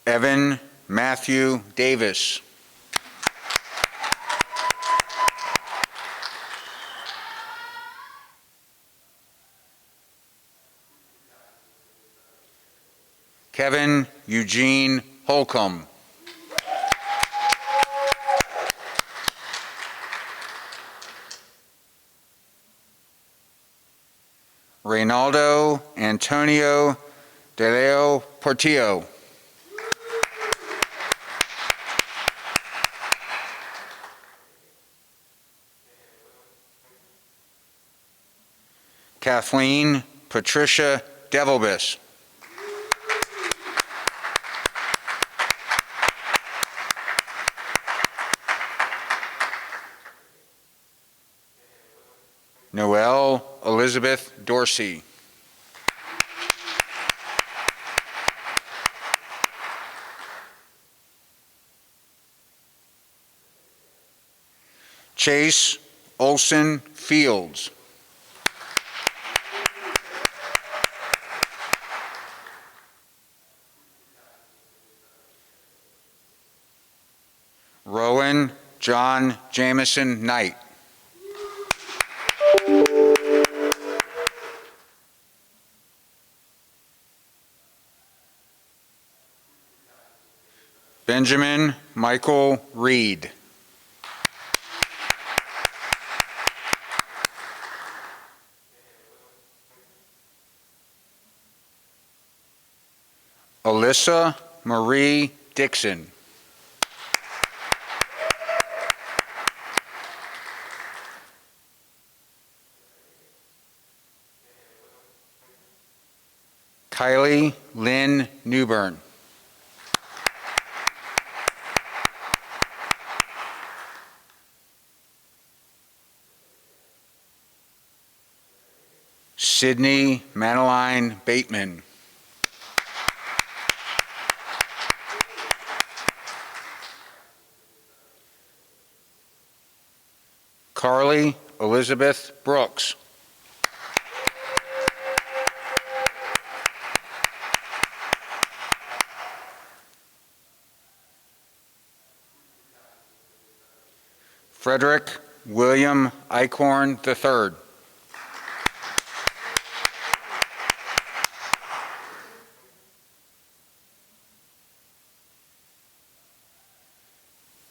Evan Matthew Davis. Kevin Eugene Holcomb. Reynaldo Antonio De Leo Portillo. Kathleen Patricia Devilbus. Noelle Elizabeth Dorsey. Chase Olson Fields. Rowan John Jameson Knight. Benjamin Michael Reed. Alyssa Marie Dixon. Kylie Lynn Newbern. Sydney Madeline Bateman. Carly Elizabeth Brooks. Frederick William Eichhorn III.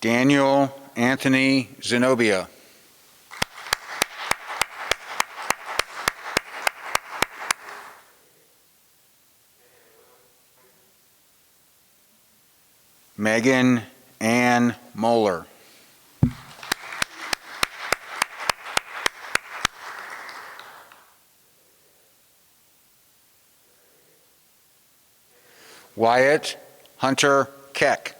Daniel Anthony Zenobia. Megan Ann Moeller. Wyatt Hunter Keck.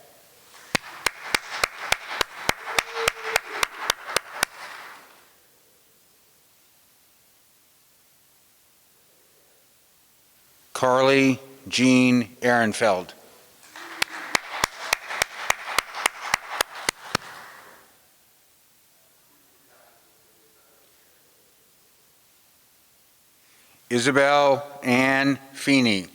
Carly Jean Ehrenfeld. Isabel Ann Feeney.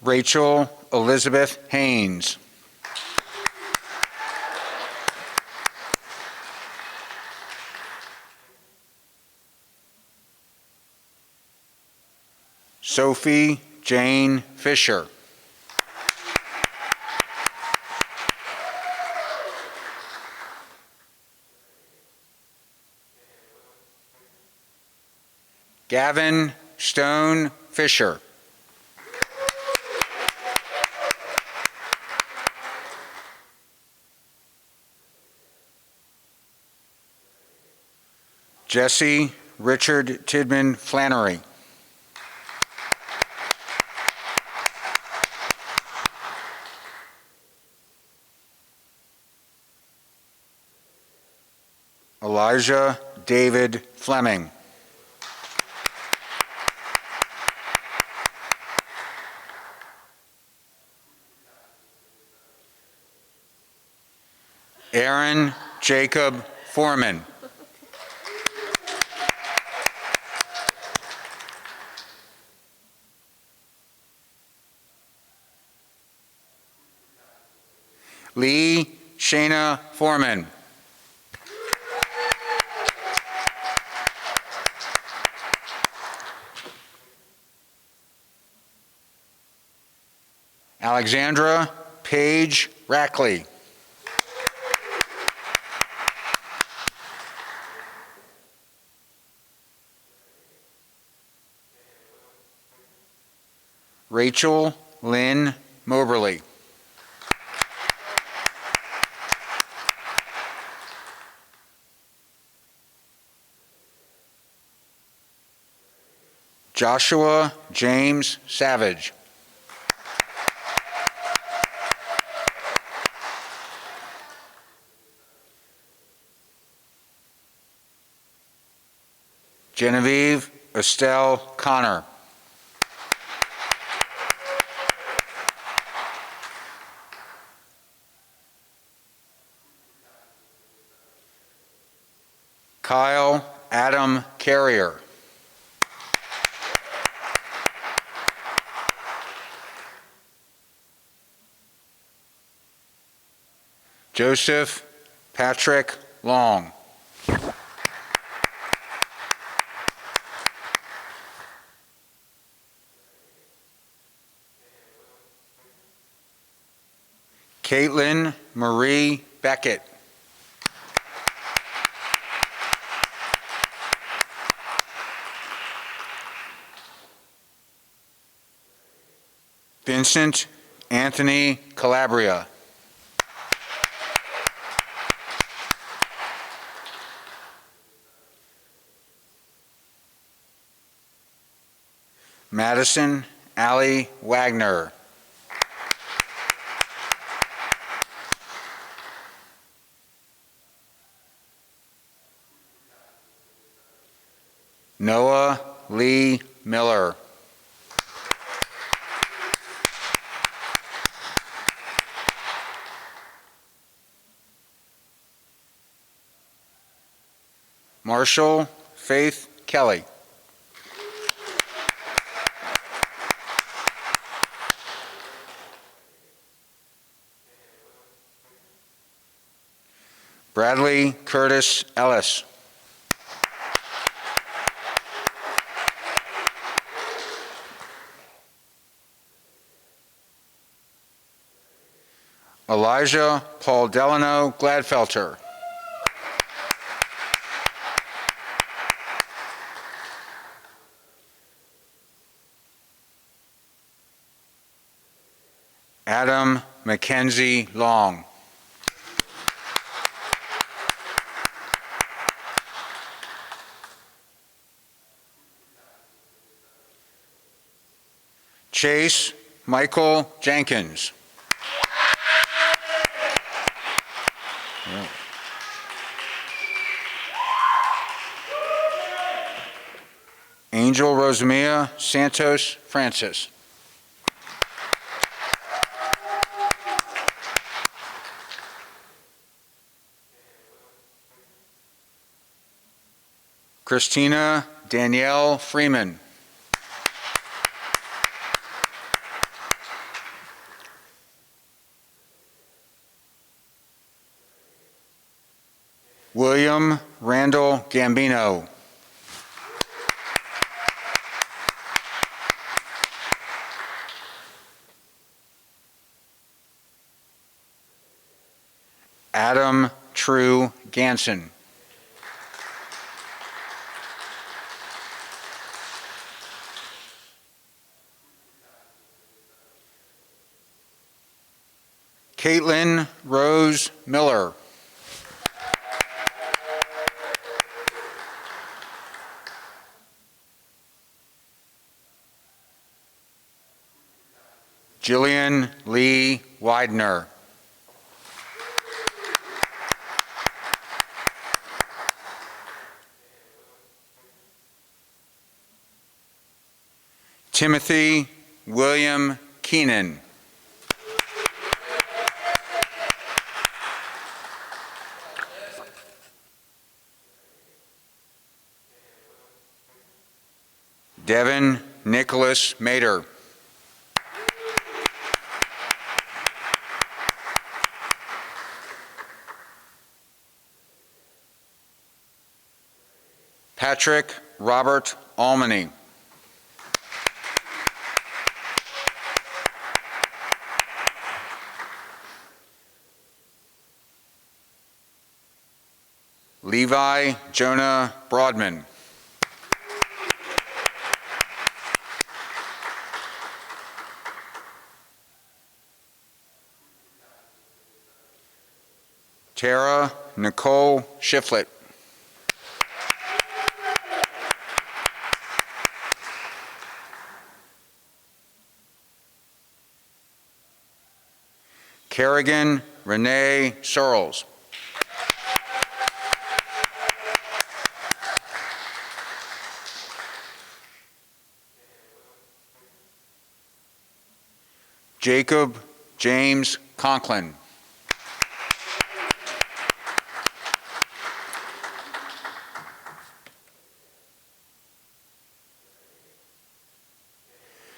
Rachel Elizabeth Haynes. Sophie Jane Fisher. Gavin Stone Fisher. Jesse Richard Tidman Flannery. Elijah David Fleming. Aaron Jacob Foreman. Lee Shayna Foreman. Alexandra Paige Rackley. Rachel Lynn Moberly. Joshua James Savage. Genevieve Estelle Connor. Kyle Adam Carrier. Joseph Patrick Long. Caitlin Marie Beckett. Vincent Anthony Calabria. Madison Allie Wagner. Noah Lee Miller. Marshall Faith Kelly. Bradley Curtis Ellis. Elijah Paul Delano Gladfelter. Adam Mackenzie Long. Chase Michael Jenkins. Angel Rosamia Santos Francis. Christina Danielle Freeman. William Randall Gambino. Adam True Ganson. Caitlin Rose Miller. Jillian Lee Widener. Timothy William Keenan. Devin Nicholas Mater. Patrick Robert Almany. Levi Jonah Broadman. Tara Nicole Shiflett. Kerrigan Renee Searles. Jacob James Conklin.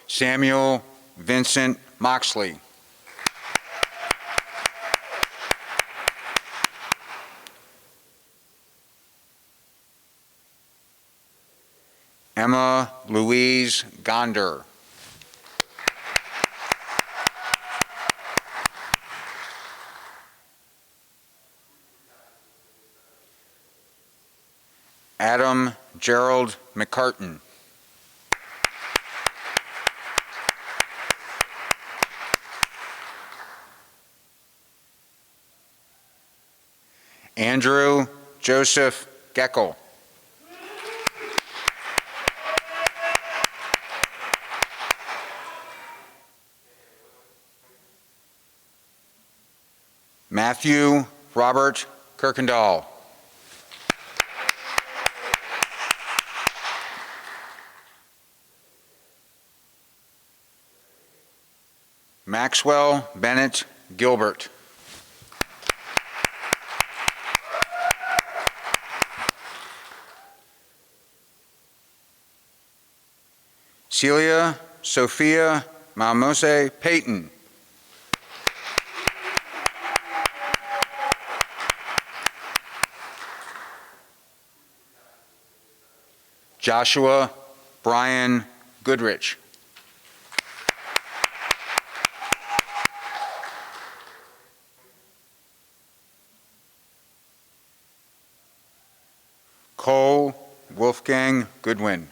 Samuel Vincent Moxley. Emma Louise Gonder. Adam Gerald McCartan. Andrew Joseph Geckel. Matthew Robert Kirkendall. Maxwell Bennett Gilbert. Celia Sophia Malmose Payton. Joshua Brian Goodrich. Cole Wolfgang Goodwin.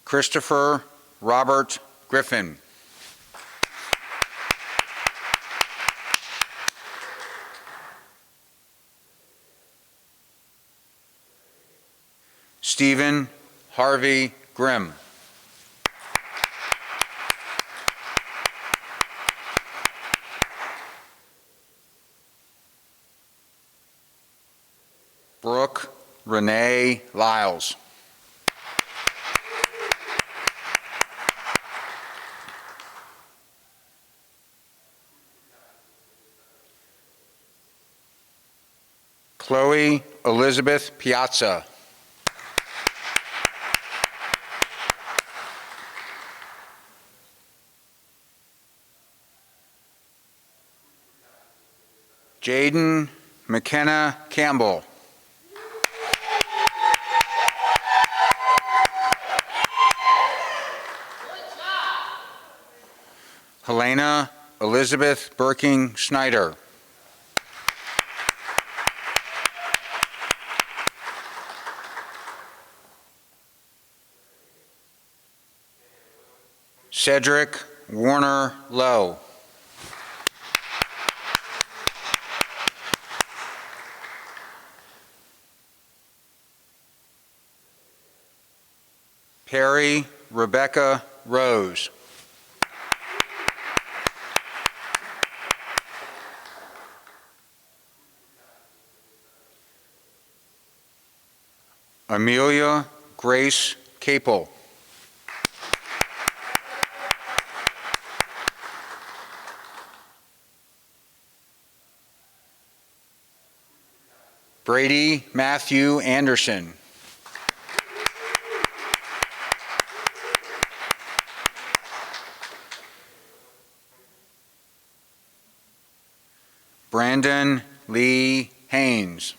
Christopher Robert Griffin. Stephen Harvey Grimm. Brooke Renee Lyles. Chloe Elizabeth Piazza. Jaden McKenna Campbell. Helena Elizabeth Birking Snyder. Cedric Warner Lowe. Perry Rebecca Rose. Amelia Grace Capel. Brady Matthew Anderson. Brandon Lee Haynes.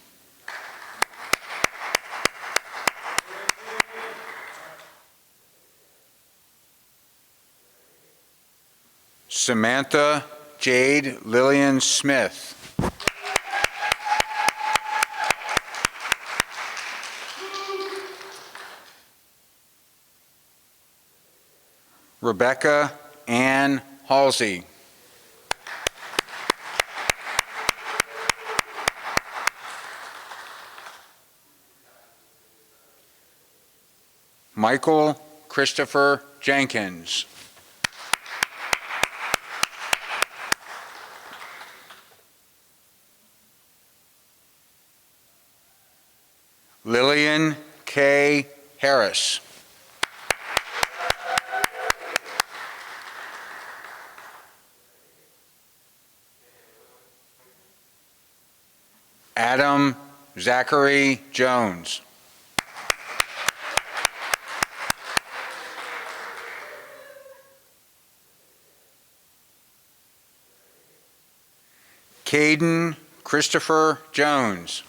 Samantha Jade Lillian Smith. Rebecca Ann Halsey. Michael Christopher Jenkins. Lillian K. Harris. Adam Zachary Jones. Caden Christopher Jones.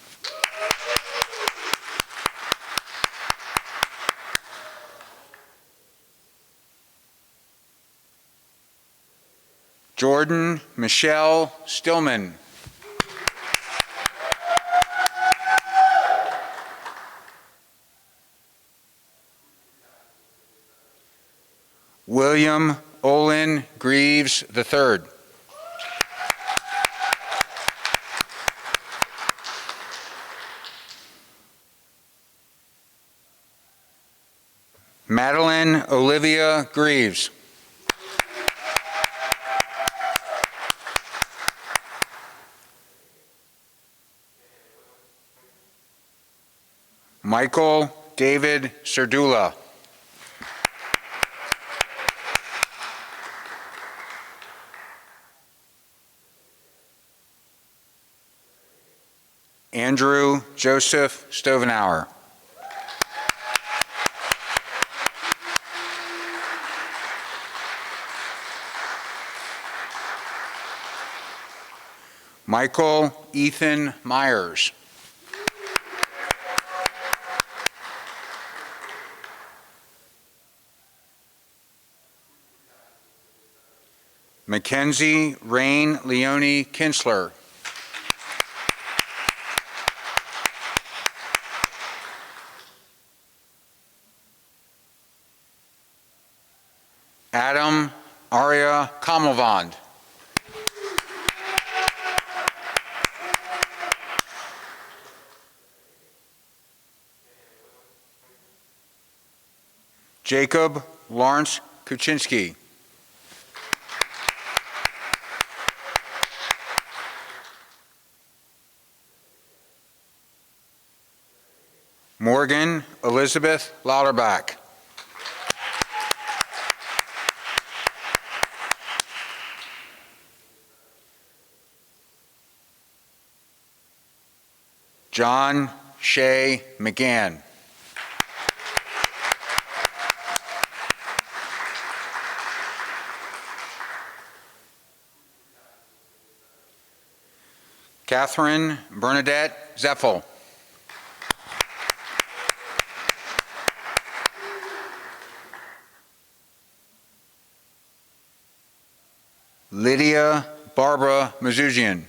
Jordan Michelle Stillman. William Olin Greaves III. Madeline Olivia Greaves. Michael David Serdula. Andrew Joseph Stovenauer. Michael Ethan Myers. Mackenzie Rain Leone Kinsler. Adam Arya Kamelvand. Jacob Lawrence Kuczynski. Morgan Elizabeth Lauterbach. John Shea McGann. Catherine Bernadette Zeffel. Lydia Barbara Mazuzian.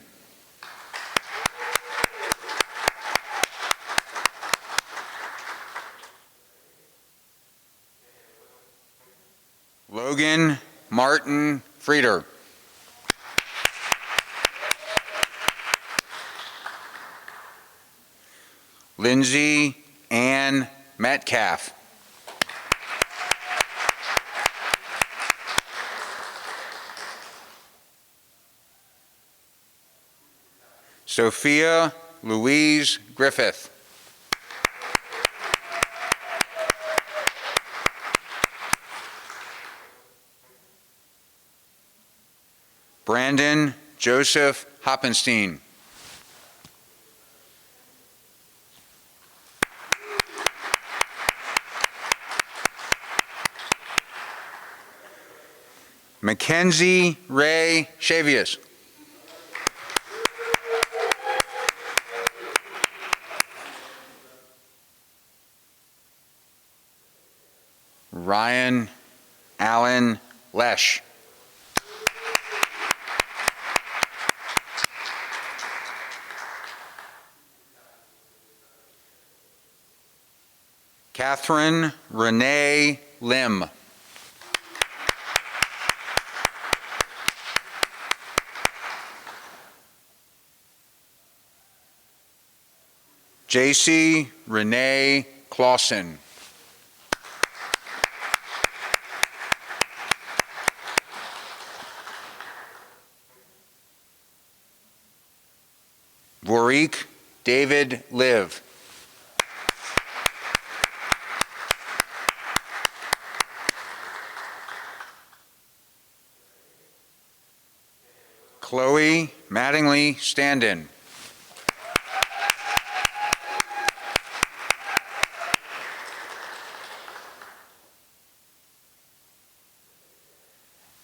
Logan Martin Frieder. Lindsay Ann Metcalf. Sophia Louise Griffith. Brandon Joseph Hoppenstein. Mackenzie Ray Chavius. Ryan Allen Lesh. Catherine Renee Lim. JC Renee Clausen. Warwick David Liv. Chloe Mattingly Standen.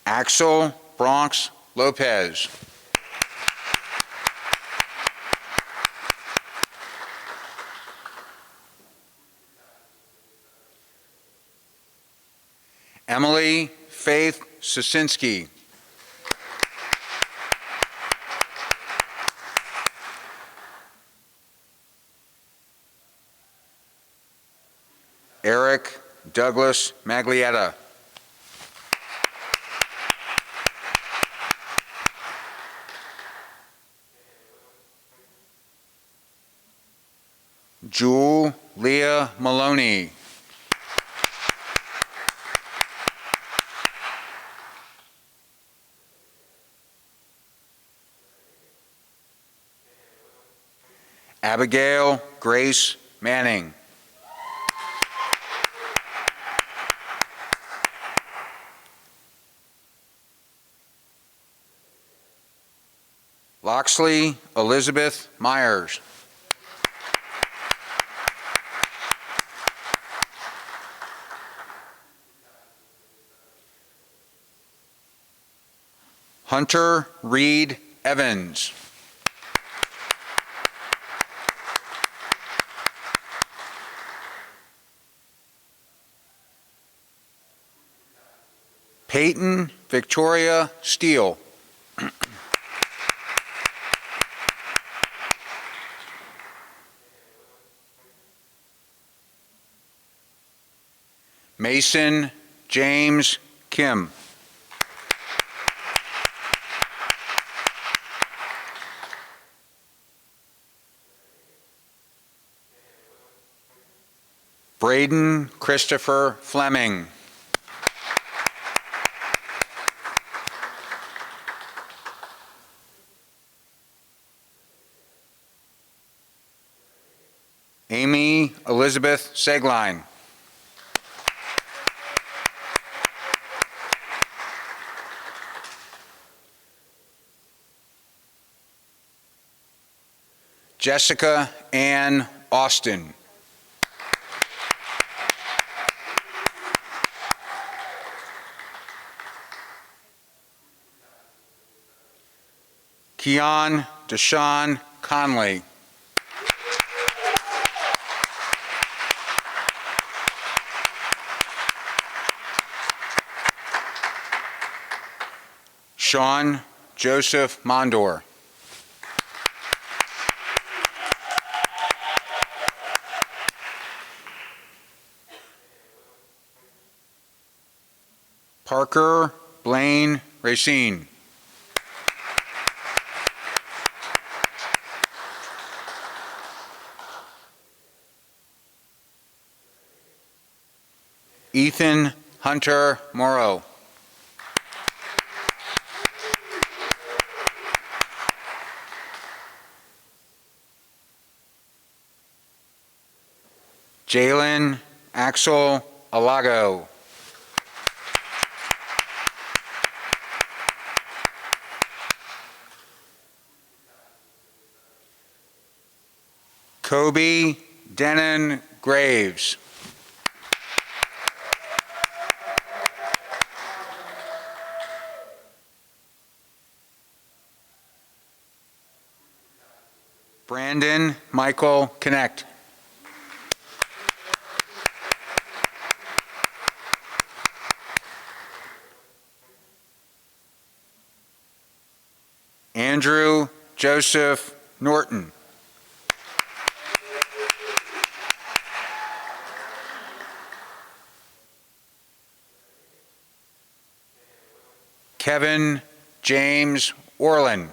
Axel Bronx Lopez. Emily Faith Sosinski. Eric Douglas Maglietta. Jewel Leah Maloney. Abigail Grace Manning. Loxley Elizabeth Myers. Hunter Reed Evans. Peyton Victoria Steele. Mason James Kim. Braden Christopher Fleming. Amy Elizabeth Segline. Jessica Ann Austin. Keon Deshaun Conley. Sean Joseph Mondor. Parker Blaine Racine. Ethan Hunter Morrow. Jalen Axel Alago. Kobe Denon Graves. Brandon Michael Connect. Andrew Joseph Norton. Kevin James Orland.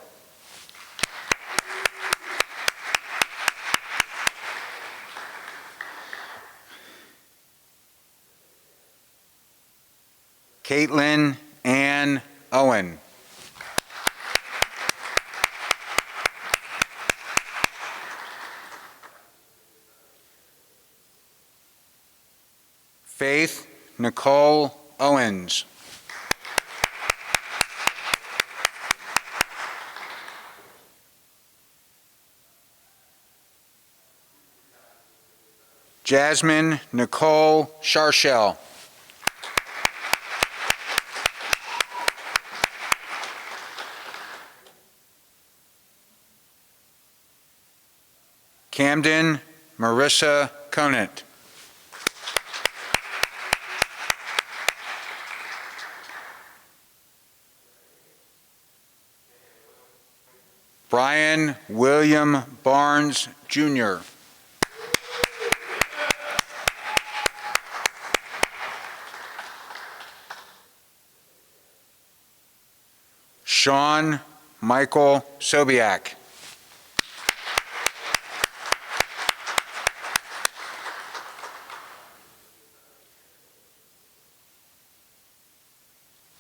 Caitlin Ann Owen. Faith Nicole Owens. Jasmine Nicole Sharshell. Camden Marissa Conant. Brian William Barnes, Jr. Sean Michael Sobiak.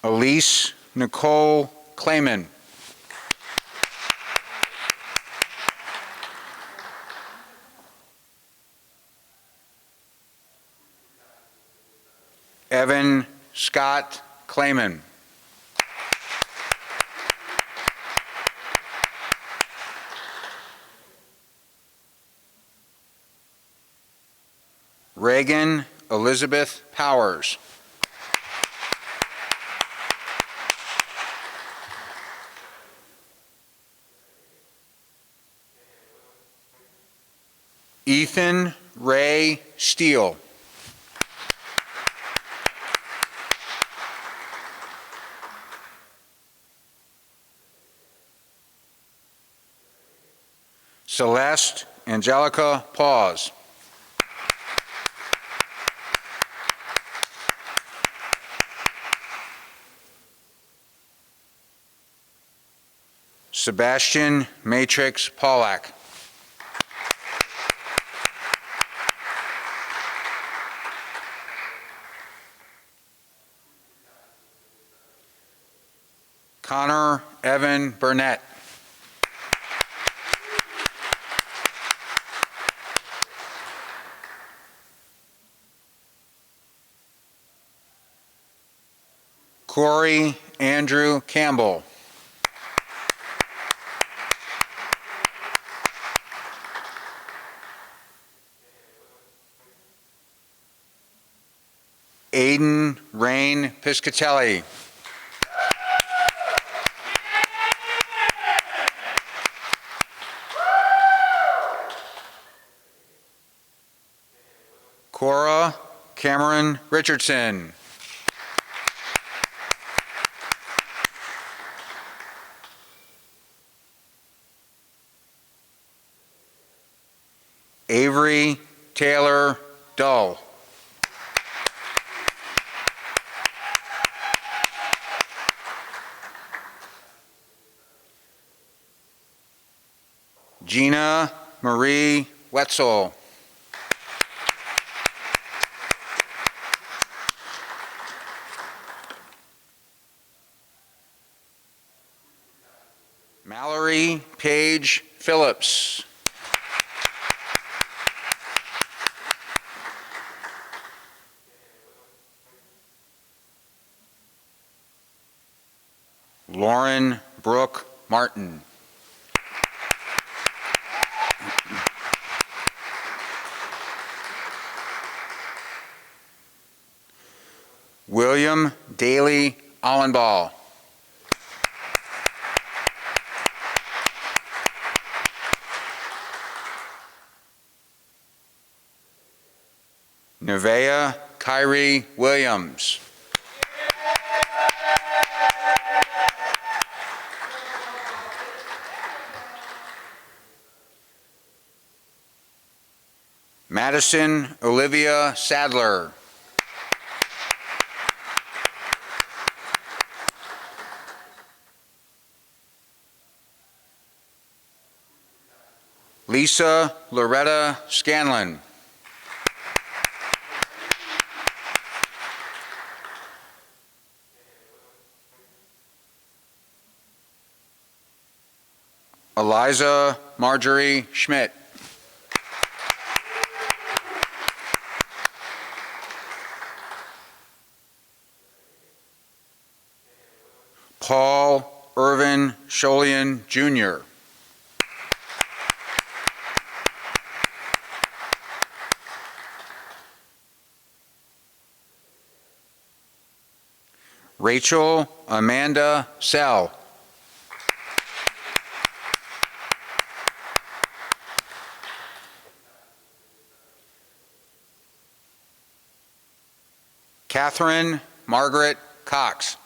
Elise Nicole Clayman. Evan Scott Clayman. Reagan Elizabeth Powers. Ethan Ray Steele. Celeste Angelica Pause. Sebastian Matrix Pollack. Connor Evan Burnett. Corey Andrew Campbell. Aiden Rain Piscatelli. Cora Cameron Richardson. Avery Taylor Dull. Gina Marie Wetzel. Mallory Paige Phillips. Lauren Brooke Martin. William Daly Allenball. Nevaeh Kyrie Williams. Madison Olivia Sadler. Lisa Loretta Scanlon. Eliza Marjorie Schmidt. Paul Irvin Sholian Jr. Rachel Amanda Sell. Catherine Margaret Cox.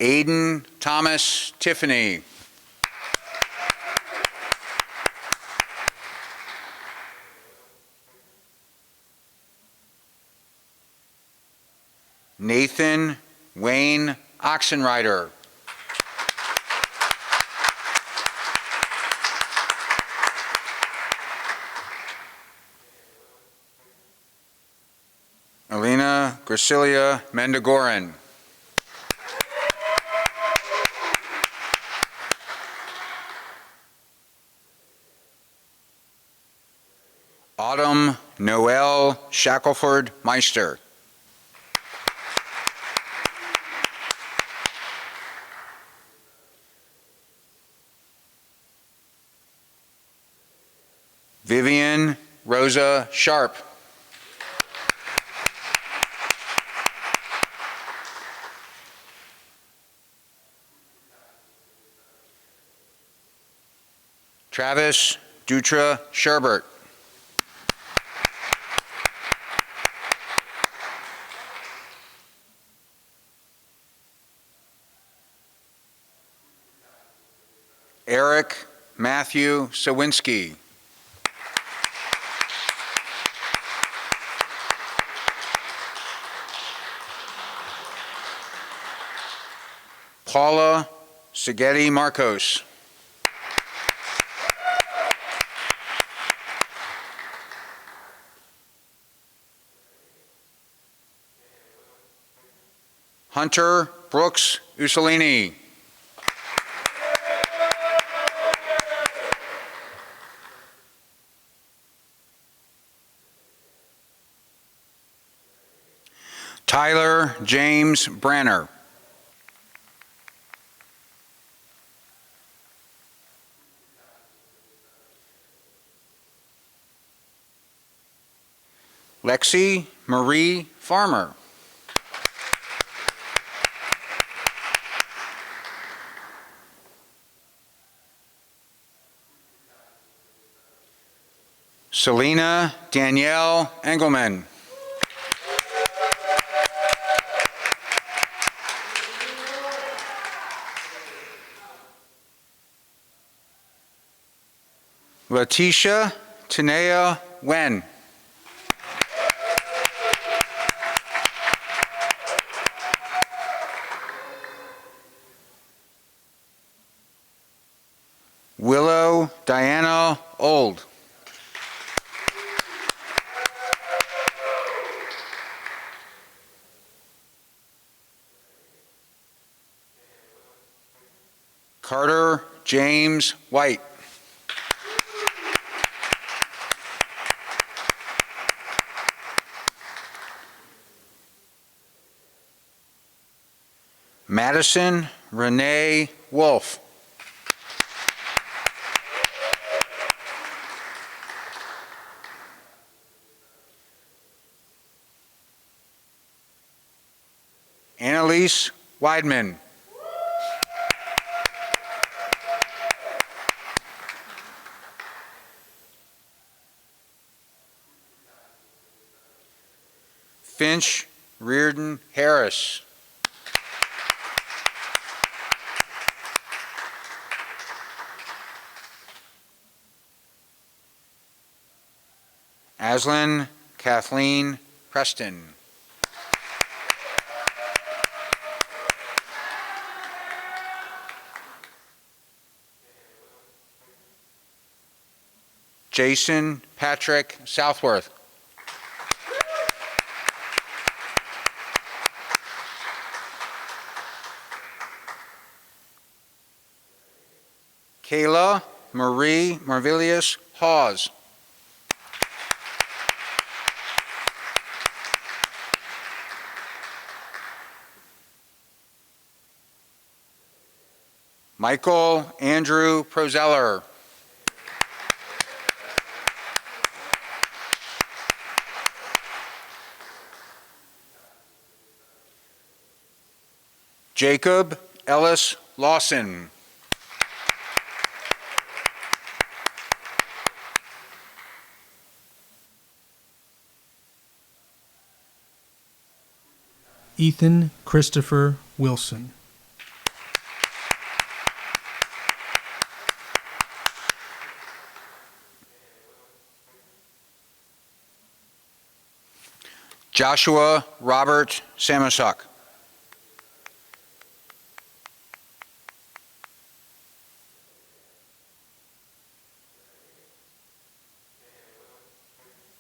Aiden Thomas Tiffany. Nathan Wayne Oxenrider. Alina Gracilia Mendigoran. Autumn Noel Shackelford Meister. Vivian Rosa Sharp. Travis Dutra Sherbert. Eric Matthew Sawinski. Paula Seghetti Marcos. Hunter Brooks Usolini. Tyler James Branner. Lexi Marie Farmer. Selena Danielle Engelman. Letitia Tanea Wen. Willow Diana Old. Carter James White. Madison Renee Wolf. Annalise Weidman. Finch Reardon Harris. Aslan Kathleen Preston. Jason Patrick Southworth. Kayla Marie Marvilius Hawes. Michael Andrew Prozeller. Jacob Ellis Lawson. Ethan Christopher Wilson. Joshua Robert Samusuk.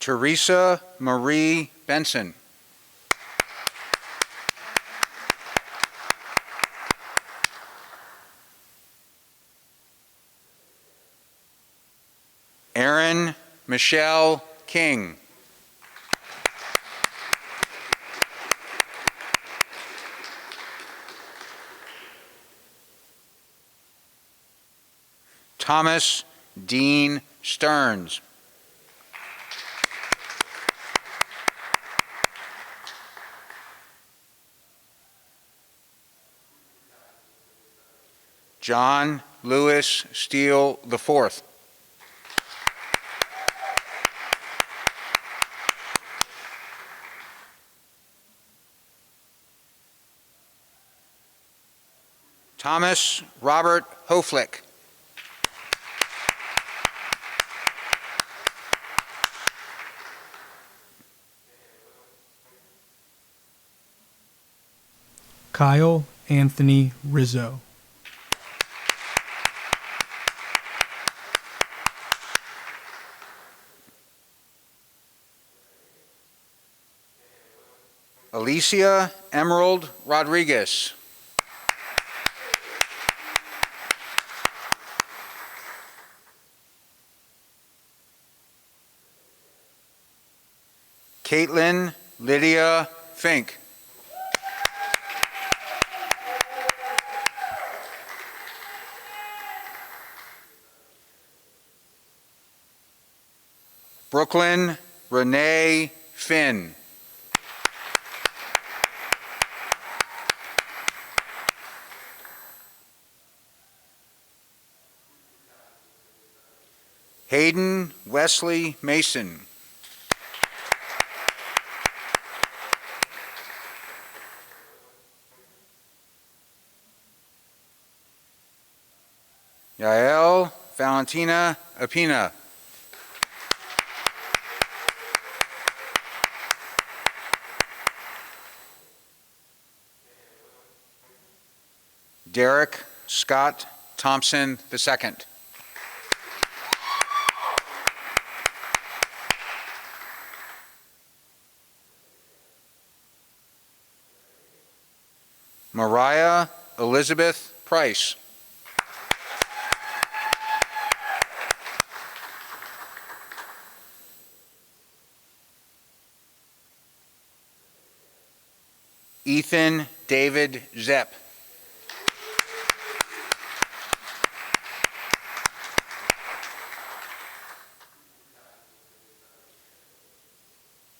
Teresa Marie Benson. Erin Michelle King. Thomas Dean Stearns. John Lewis Steele IV. Thomas Robert Hoflick. Kyle Anthony Rizzo. Alicia Emerald Rodriguez. Caitlin Lydia Fink. Brooklyn Renee Finn. Hayden Wesley Mason. Yael Valentina Apina. Derek Scott Thompson II. Mariah Elizabeth Price. Ethan David Zepp.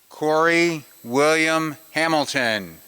Corey William Hamilton.